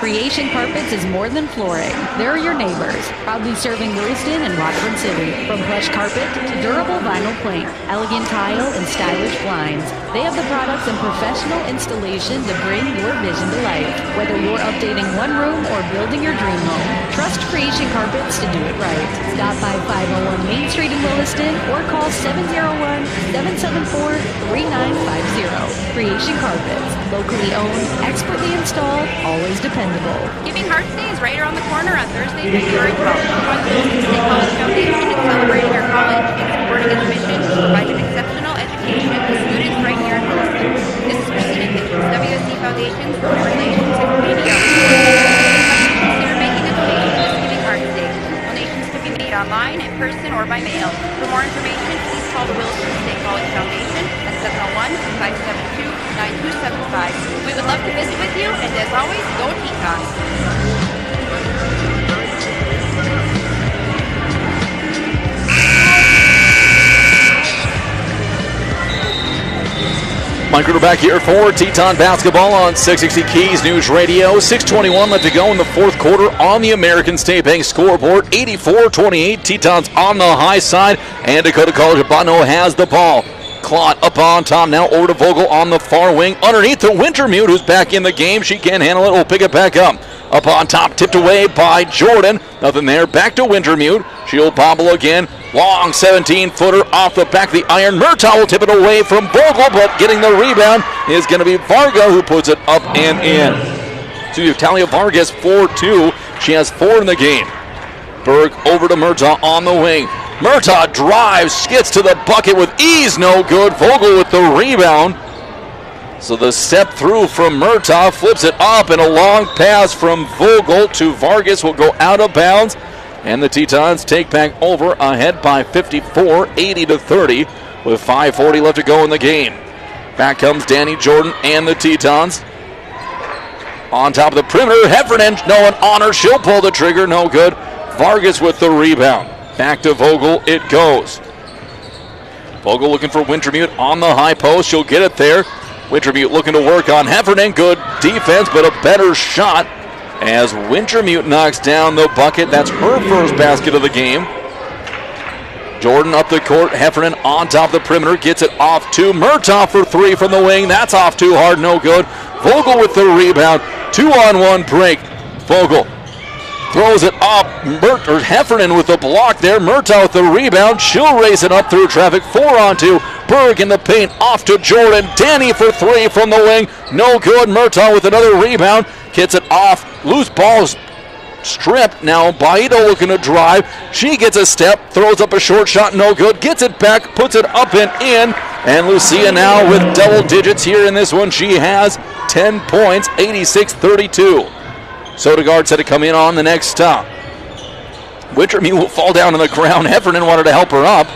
Creation Carpets is more than flooring. They're your neighbors, proudly serving Williston and Rockford City. From plush carpet to durable vinyl plank, elegant tile, and stylish blinds, they have the products and professional installation to bring your vision to life. Whether you're updating one room or building your dream home, trust Creation Carpets to do it right. Stop by 501 Main Street in Williston or call 701-774-3950. Creation Carpets, locally owned, expertly installed, always dependable. Giving Hearts Day is right around the corner on Thursday, February 12th. Join the Williston State College Foundation in celebrating our college and supporting its mission to provide an exceptional education to students right here in Williston. Foundation's Donor Relations and Community Outreach. Consider making a donation this Giving Heart Day. Donations can be made online, in person, or by mail. For more information, please call the Williston State College Foundation at 701-572-9275. We would love to visit with you, and as always, go Tetons! Mike Ritter back here for Teton basketball on 660 Keys News Radio. 6:21 left to go in the fourth quarter on the American State Bank scoreboard. 84-28. Tetons on the high side, and Dakota College of Bottineau has the ball. Claude up on top now, over to Vogel on the far wing. Underneath to Wintermute, who's back in the game. She can't handle it. Will pick it back up. Up on top, tipped away by Jordan. Nothing there. Back to Wintermute. She'll bobble again. Long 17-footer off the back of the iron. Murtaugh will tip it away from Vogel, but getting the rebound is going to be Varga, who puts it up and in. So Talia Vargas 4-2. She has 4 in the game. Berg over to Murtaugh on the wing. Murtaugh drives, gets to the bucket with ease, no good. Vogel with the rebound. So the step through from Murtaugh, flips it up, and a long pass from Vogel to Vargas will go out of bounds. And the Tetons take back over, ahead by 54, 80-30, with 5:40 left to go in the game. Back comes Danny Jordan and the Tetons. On top of the perimeter, Heffernan, no one on her. She'll pull the trigger, no good. Vargas with the rebound. Back to Vogel it goes. Vogel looking for Wintermute on the high post. She'll get it there. Wintermute looking to work on Heffernan. Good defense, but a better shot as Wintermute knocks down the bucket. That's her first basket of the game. Jordan up the court. Heffernan on top of the perimeter. Gets it off to Murtaugh for 3 from the wing. That's off too hard, no good. Vogel with the rebound. 2-on-1 break. Vogel throws it up. Heffernan with the block there. Murtaugh with the rebound. She'll race it up through traffic. 4-on-2. Berg in the paint. Off to Jordan. Danny for 3 from the wing. No good. Murtaugh with another rebound. Gets it off. Loose balls stripped. Now Bottineau looking to drive. She gets a step. Throws up a short shot. No good. Gets it back. Puts it up and in. And Lucia now with double digits here in this one. She has 10 points. 86-32. Sodegaard said to come in on the next stop. Wintermute will fall down on the ground. Heffernan wanted to help her up.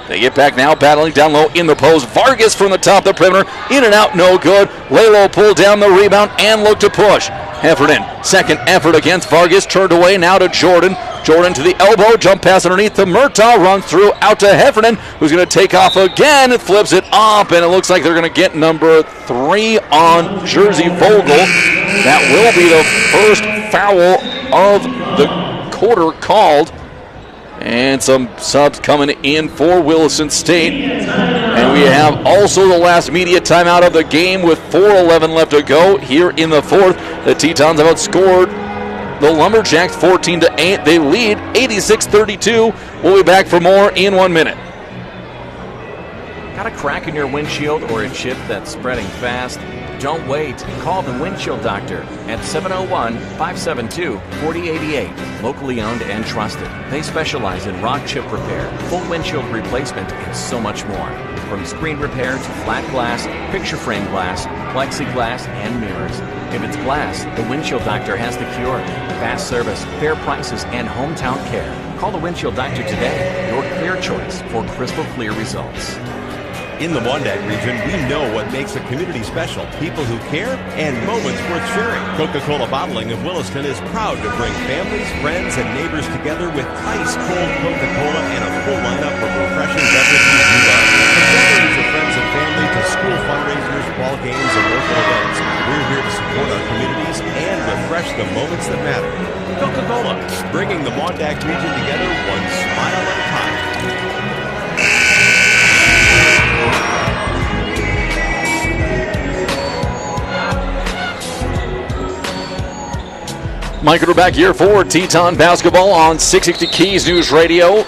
They get back now, battling down low in the post. Vargas from the top of the perimeter. In and out, no good. Lalo pulled down the rebound and looked to push. Heffernan, second effort against Vargas. Turned away now to Jordan. Jordan to the elbow. Jump pass underneath to Murtaugh. Runs through out to Heffernan, who's going to take off again. It flips it up, and it looks like they're going to get number 3 on Jersey Vogel. That will be the first foul of the quarter called. And some subs coming in for Williston State. And we have also the last media timeout of the game with 4:11 left to go here in the fourth. The Tetons have outscored the Lumberjacks 14-8. They lead 86-32. We'll be back for more in 1 minute. Got a crack in your windshield or a chip that's spreading fast? Don't wait. Call the Windshield Doctor at 701-572-4088. Locally owned and trusted. They specialize in rock chip repair, full windshield replacement, and so much more. From screen repair to flat glass, picture frame glass, plexiglass, and mirrors. If it's glass, the Windshield Doctor has the cure. Fast service, fair prices, and hometown care. Call the Windshield Doctor today. Your clear choice for crystal clear results. In the Wyandotte region, we know what makes a community special. People who care and moments worth sharing. Coca-Cola Bottling of Williston is proud to bring families, friends, and neighbors together with ice-cold Coca-Cola and a full lineup of refreshing beverages you love. From gatherings of friends and family to school fundraisers, ball games, and local events, we're here to support our communities and refresh the moments that matter. Coca-Cola, bringing the Wyandotte region together one smile at a time. Mike Ritter back here for Teton basketball on 660 Keys News Radio.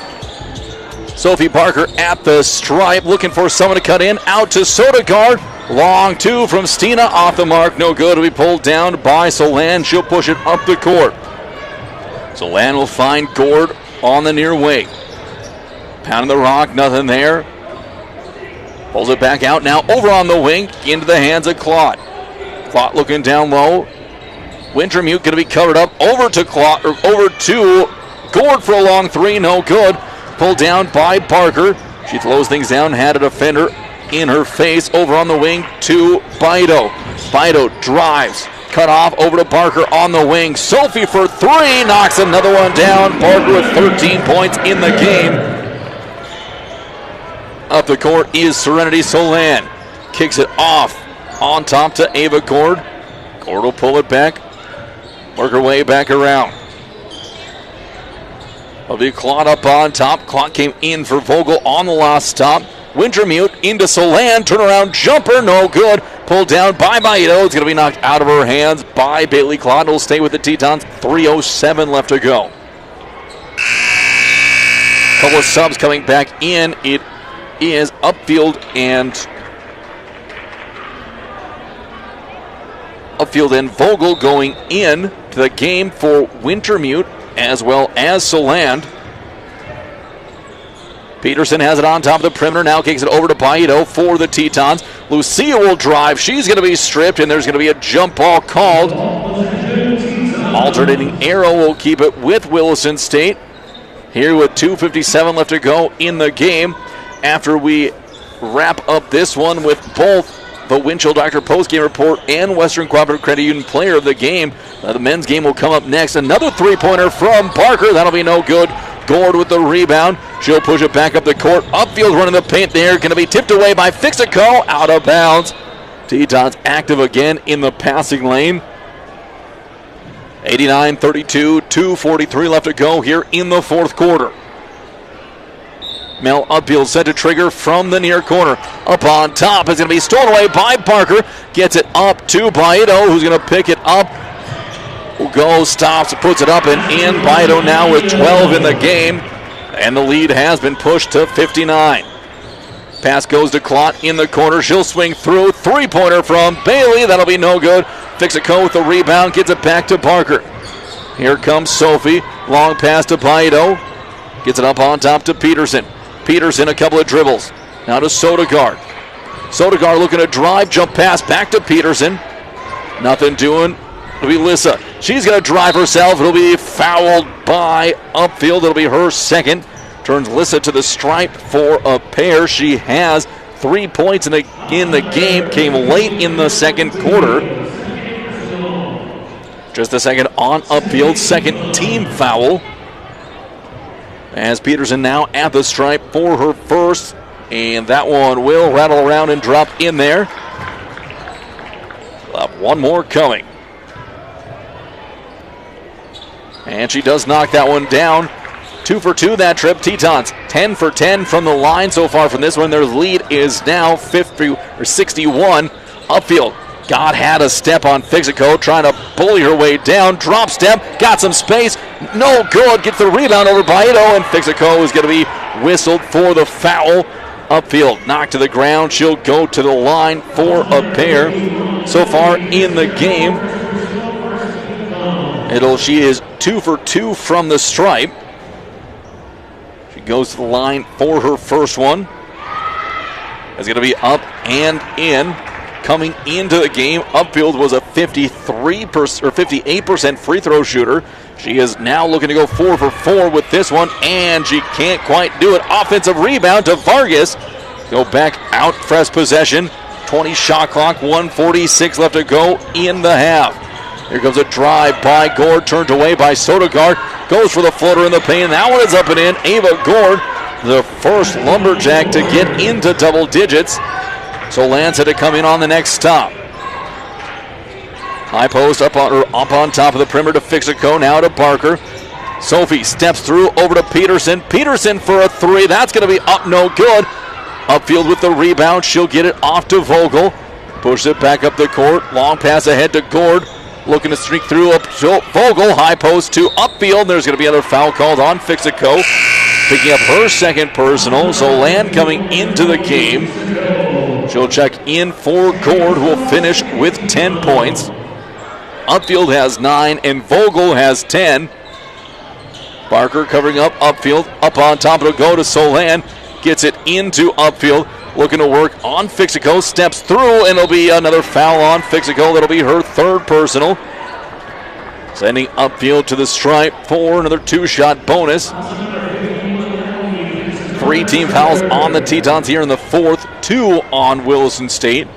Sophie Parker at the stripe, looking for someone to cut in. Out to Sodegaard. Long 2 from Stina, off the mark, no good. Will be pulled down by Solan. She'll push it up the court. Solan will find Gord on the near wing. Pounding the rock, nothing there. Pulls it back out now, over on the wing, into the hands of Claude. Clot looking down low. Wintermute going to be covered up. Over to Clot, or over to Gord for a long three. No good. Pulled down by Parker. She throws things down. Had a defender in her face. Over on the wing to Bido. Bido drives. Cut off over to Parker on the wing. Sophie for three. Knocks another one down. Parker with 13 points in the game. Up the court is Serenity Solan. Kicks it off on top to Ava Gord. Gord will pull it back. Work her way back around. It'll be Clot up on top. Clot came in for Vogel on the last stop. Wintermute into Solan. Turnaround jumper. No good. Pulled down by Maito. It's going to be knocked out of her hands by Bailey Clot. It'll stay with the Tetons. 3:07 left to go. Couple of subs coming back in. It is Upfield and Vogel going in to the game for Wintermute as well as Soland. Peterson has it on top of the perimeter. Now kicks it over to Baito for the Tetons. Lucia will drive. She's going to be stripped, and there's going to be a jump ball called. Alternating arrow will keep it with Williston State. Here with 2:57 left to go in the game. After we wrap up this one with both the Winchell Doctor postgame report and Western Cooperative Credit Union player of the game. The men's game will come up next. Another three-pointer from Parker. That'll be no good. Gord with the rebound. She'll push it back up the court. Upfield running the paint there. Going to be tipped away by Fixico. Out of bounds. Tetons active again in the passing lane. 89-32, 2:43 left to go here in the fourth quarter. Mel Upfield set to trigger from the near corner. Up on top. It's going to be stolen away by Parker. Gets it up to Baito, who's going to pick it up. Goes, stops, puts it up and in. Baito now with 12 in the game. And the lead has been pushed to 59. Pass goes to Clot in the corner. She'll swing through. Three-pointer from Bailey. That'll be no good. Fixico with the rebound. Gets it back to Parker. Here comes Sophie. Long pass to Baito. Gets it up on top to Peterson. Peterson, a couple of dribbles. Now to Sodegaard. Sodegaard looking to drive, jump pass back to Peterson. Nothing doing. It'll be Lissa. She's going to drive herself. It'll be fouled by Upfield. It'll be her second. Turns Lissa to the stripe for a pair. She has 3 points in the game. Came late in the second quarter. Just a second on Upfield. Second team foul. As Peterson now at the stripe for her first. And that one will rattle around and drop in there. We'll have one more coming. And she does knock that one down. 2 for 2 that trip. Tetons 10 for 10 from the line so far from this one. Their lead is now 61. Upfield. God had a step on Fixico, trying to bully her way down. Drop step, got some space. No good. Gets the rebound over Baito, and Fixico is going to be whistled for the foul. Upfield knocked to the ground. She'll go to the line for a pair. So far in the game, she is 2 for 2 from the stripe. She goes to the line for her first one. It's going to be up and in. Coming into the game, Upfield was a 58% free throw shooter. She is now looking to go 4 for 4 with this one, and she can't quite do it. Offensive rebound to Vargas. Go back out, fresh possession. 20 shot clock, 1:46 left to go in the half. Here comes a drive by Gord, turned away by Sodegaard. Goes for the floater in the paint. That one is up and in. Ava Gord, the first Lumberjack to get into double digits. So Lance had to come in on the next stop. High post up on top of the perimeter to Fixico. Now to Parker. Sophie steps through over to Peterson. Peterson for a three. That's going to be up, no good. Upfield with the rebound. She'll get it off to Vogel. Push it back up the court. Long pass ahead to Gord. Looking to streak through up to Vogel. High post to Upfield. There's going to be another foul called on Fixico. Picking up her second personal. So Land coming into the game. She'll check in for Gord, who will finish with 10 points. Upfield has 9, and Vogel has 10. Barker covering up Upfield. Up on top, it'll go to Solan. Gets it into Upfield. looking to work on Fixico, steps through, and it'll be another foul on Fixico. That'll be her third personal. Sending upfield to the stripe for another 2-shot bonus. 3 team fouls on the Tetons here in the fourth, 2 on Williston State.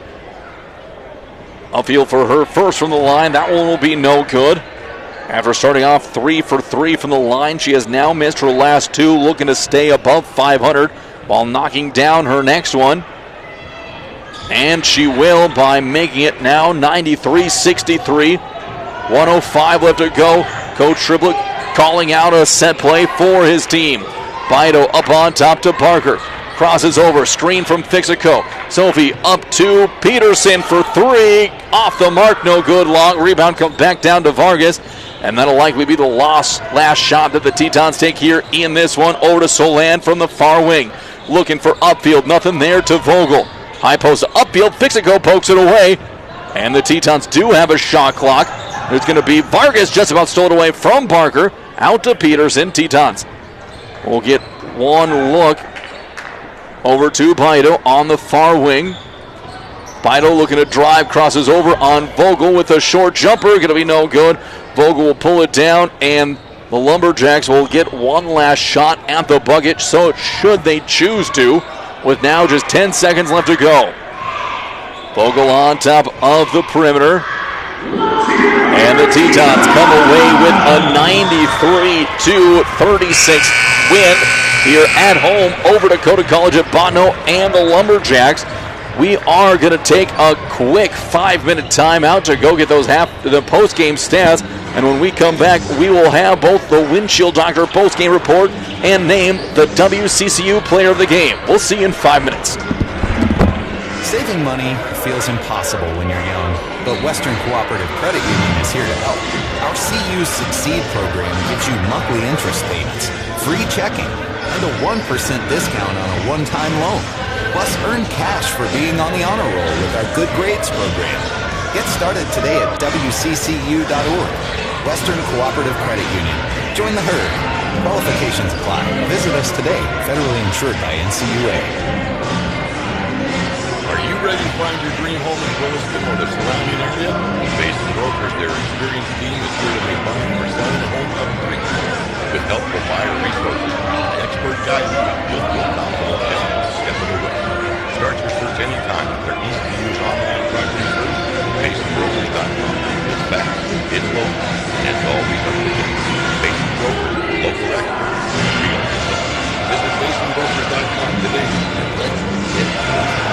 Upfield for her first from the line. That one will be no good. After starting off 3 for 3 from the line, she has now missed her last 2, looking to stay above 500 while knocking down her next one. And she will by making it now 93-63. 105 left to go. Coach Triplett calling out a set play for his team. Bottineau up on top to Parker. Crosses over, screen from Fixico. Sophie up to Peterson for 3. Off the mark, no good. Long rebound comes back down to Vargas. And that'll likely be the last shot that the Tetons take here in this one. Over to Solan from the far wing. Looking for upfield, nothing there to Vogel. High post upfield, Fixico pokes it away. And the Tetons do have a shot clock. It's going to be Vargas just about stole it away from Parker. Out to Peterson. Tetons will get one look over to Bottineau on the far wing. Bottineau looking to drive, crosses over on Vogel with a short jumper. Going to be no good. Vogel will pull it down, and the Lumberjacks will get one last shot at the bucket, so should they choose to, with now just 10 seconds left to go. Vogel on top of the perimeter. And the Tetons come away with a 93-36 win here at home over Dakota College at Bottineau and the Lumberjacks. We are going to take a quick 5-minute timeout to go get the post-game stats. And when we come back, we will have both the Windshield Doctor post-game report and name the WCCU player of the game. We'll see you in 5 minutes. Saving money feels impossible when you're young, but Western Cooperative Credit Union is here to help. Our CU Succeed program gives you monthly interest payments, free checking, and a 1% discount on a one-time loan. Plus, earn cash for being on the honor roll with our Good Grades program. Get started today at WCCU.org. Western Cooperative Credit Union. Join the herd. Qualifications apply. Visit us today. Federally insured by NCUA. Are you ready to find your dream home in Williston or the surrounding area? Basin Brokers, their experienced team is here to make buying or selling a home of dreams. With helpful buyer resources and expert guidance, you'll feel confident every step of the way. Start your search anytime with their easy-to-use online property search, BasinBrokers.com. It's fast, it's local, and it's always up to date. Basin Brokers, local experts, real results. Visit BasinBrokers.com today and let's get started.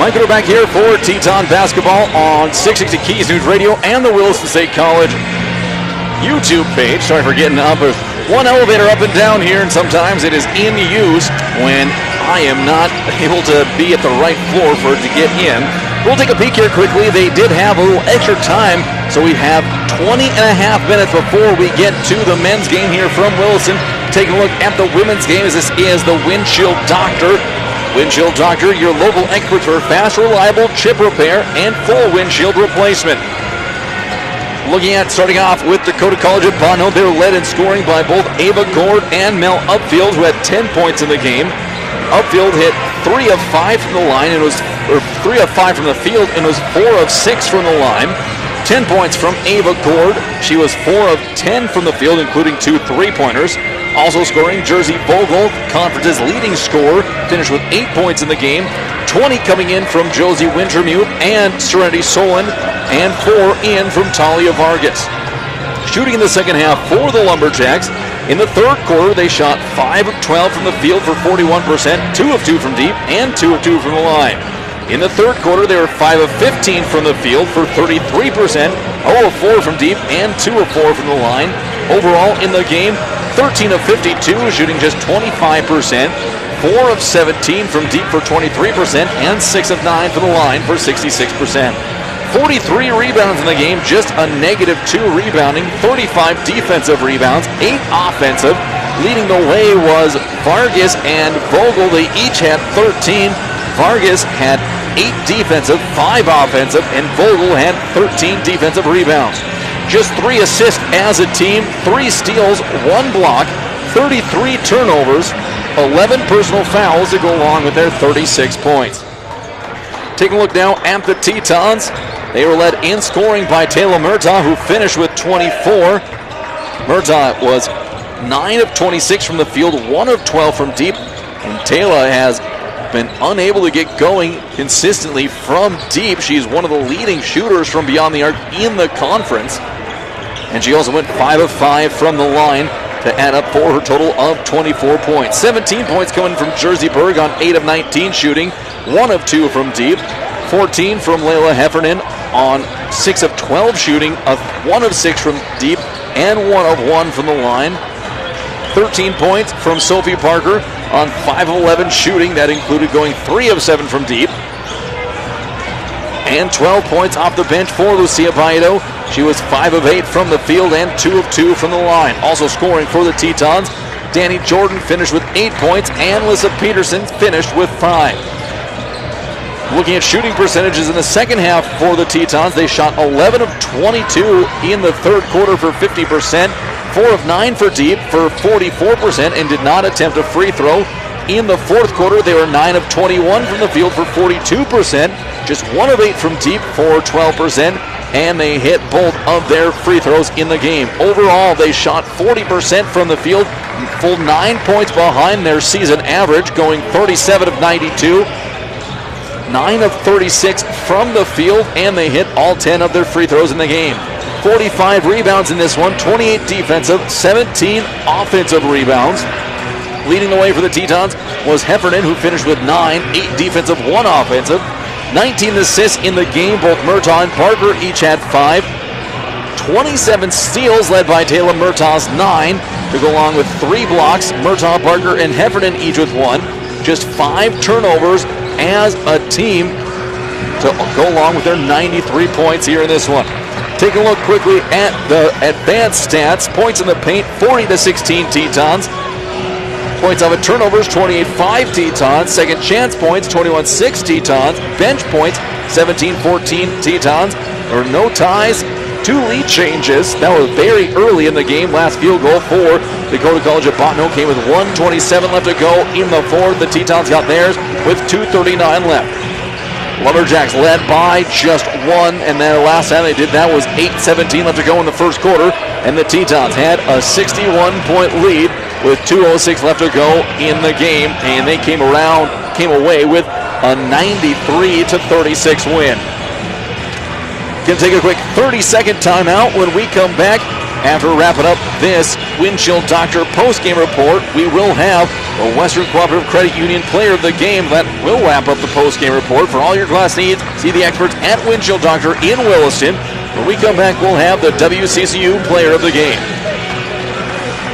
Mike Gooder back here for Teton Basketball on 660 Keys News Radio and the Williston State College YouTube page. Sorry for getting up with one elevator up and down here, and sometimes it is in use when I am not able to be at the right floor for it to get in. We'll take a peek here quickly. They did have a little extra time, so we have 20 and a half minutes before we get to the men's game here from Williston. Taking a look at the women's game as this is the Windshield Doctor. Windshield Doctor, your local experts for fast, reliable chip repair and full windshield replacement. Looking at starting off with Dakota College at Bottineau, they were led in scoring by both Ava Gord and Mel Upfield, who had 10 points in the game. Upfield hit 3 of 5 from the line, and was 3 of 5 from the field, and was 4 of 6 from the line. 10 points from Ava Gord. She was 4 of 10 from the field, including 2 3-pointers. Also scoring, Jersey Vogel, conference's leading scorer, finished with 8 points in the game. 20 coming in from Josie Wintermute and Serenity Solon, and 4 in from Talia Vargas. Shooting in the second half for the Lumberjacks. In the third quarter, they shot 5 of 12 from the field for 41%, 2 of 2 from deep, and 2 of 2 from the line. In the third quarter, they were 5 of 15 from the field for 33%, 0 of 4 from deep, and 2 of 4 from the line. Overall in the game, 13 of 52, shooting just 25%, 4 of 17 from deep for 23%, and 6 of 9 from the line for 66%. 43 rebounds in the game, just a -2 rebounding, 35 defensive rebounds, 8 offensive. Leading the way was Vargas and Vogel. They each had 13. Vargas had 8 defensive, 5 offensive, and Vogel had 13 defensive rebounds. Just 3 assists as a team, 3 steals, 1 block, 33 turnovers, 11 personal fouls to go along with their 36 points. Taking a look now at the Tetons. They were led in scoring by Taylor Murtaugh, who finished with 24. Murtaugh was 9 of 26 from the field, 1 of 12 from deep, and Taylor has been unable to get going consistently from deep. She's one of the leading shooters from beyond the arc in the conference. And she also went 5 of 5 from the line to add up for her total of 24 points. 17 points coming from Jersey Berg on 8 of 19 shooting, 1 of 2 from deep. 14 from Layla Heffernan on 6 of 12 shooting, 1 of 6 from deep, and 1 of 1 from the line. 13 points from Sophie Parker on 5 of 11 shooting. That included going 3 of 7 from deep. And 12 points off the bench for Lucia Baedo. She was 5 of 8 from the field and 2 of 2 from the line. Also scoring for the Tetons, Danny Jordan finished with 8 points, and Lissa Peterson finished with 5. Looking at shooting percentages in the second half for the Tetons, they shot 11 of 22 in the third quarter for 50%, 4 of 9 for deep for 44%, and did not attempt a free throw. In the fourth quarter, they were 9 of 21 from the field for 42%, just 1 of 8 from deep for 12%, and they hit both of their free throws in the game. Overall, they shot 40% from the field, full 9 points behind their season average, going 37 of 92. 9 of 36 from the field, and they hit all 10 of their free throws in the game. 45 rebounds in this one, 28 defensive, 17 offensive rebounds. Leading the way for the Tetons was Heffernan, who finished with 9, 8 defensive, 1 offensive. 19 assists in the game, both Murtaugh and Parker each had 5. 27 steals led by Taylor Murtaugh's 9, to go along with 3 blocks, Murtaugh, Parker, and Heffernan each with 1. Just 5 turnovers as a team to go along with their 93 points here in this one. Take a look quickly at the advanced stats. Points in the paint, 40-16 Tetons. Points off of turnovers, 28-5 Tetons. Second chance points, 21-6 Tetons. Bench points, 17-14 Tetons. There were no ties, 2 lead changes. That was very early in the game. Last field goal for Dakota College at Bottineau came with 1:27 left to go in the fourth. The Tetons got theirs with 2:39 left. Lumberjacks led by just 1, and their last time they did that was 8:17 left to go in the first quarter, and the Tetons had a 61-point lead with 2:06 left to go in the game, and they came away with a 93-36 win. Gonna take a quick 30-second timeout. When we come back, After wrapping up this Windshield Doctor post-game report, we will have the Western Cooperative Credit Union Player of the Game. That will wrap up the post-game report. For all your glass needs, see the experts at Windshield Doctor in Williston. When we come back, we'll have the WCCU Player of the Game.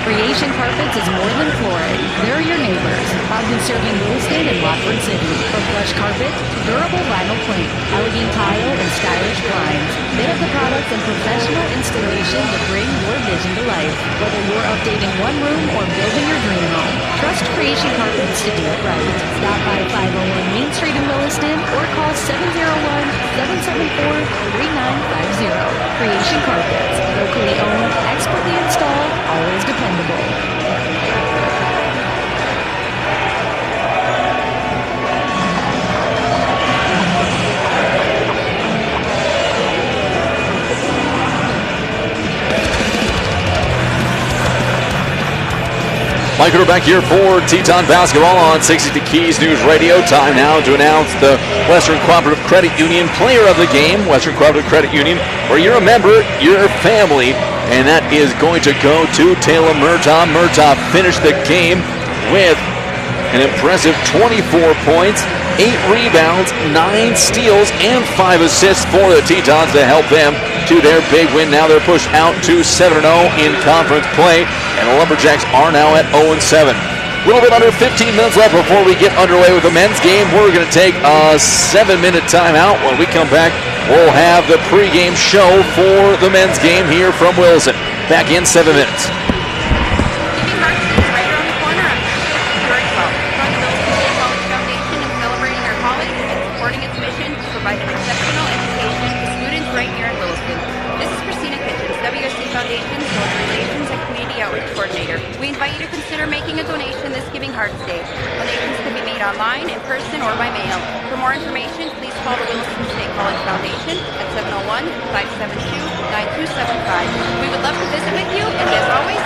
Creation Carpets is more than flooring. They're your neighbors. Proudly serving Williston and Watford City. From plush carpet to durable vinyl plank, elegant tile, and stylish blinds. They have the products and professional installation to bring your vision to life. Whether you're updating one room or building your dream home, trust Creation Carpets to do it right. Stop by 501 Main Street in Williston or call 701-774-3950. Creation Carpets. Locally owned, expertly installed, always dependable. Mike Hooter back here for Teton Basketball on 60 Keys News Radio. Time now to announce the Western Cooperative Credit Union Player of the Game. Western Cooperative Credit Union, where you're a member, you're a family, and that is going to go to Taylor Murtaugh. Murtaugh finished the game with an impressive 24 points, 8 rebounds, 9 steals, and 5 assists for the Tetons to help them to their big win. Now they're pushed out to 7-0 in conference play, and the Lumberjacks are now at 0-7. A little bit under 15 minutes left before we get underway with the men's game. We're going to take a 7-minute timeout. When we come back, we'll have the pregame show for the men's game here from Williston. Back in 7 minutes. We invite you to consider making a donation this Giving Hearts Day. Donations can be made online, in person, or by mail. For more information, please call the Williston State College Foundation at 701-572-9275. We would love to visit with you, and as always,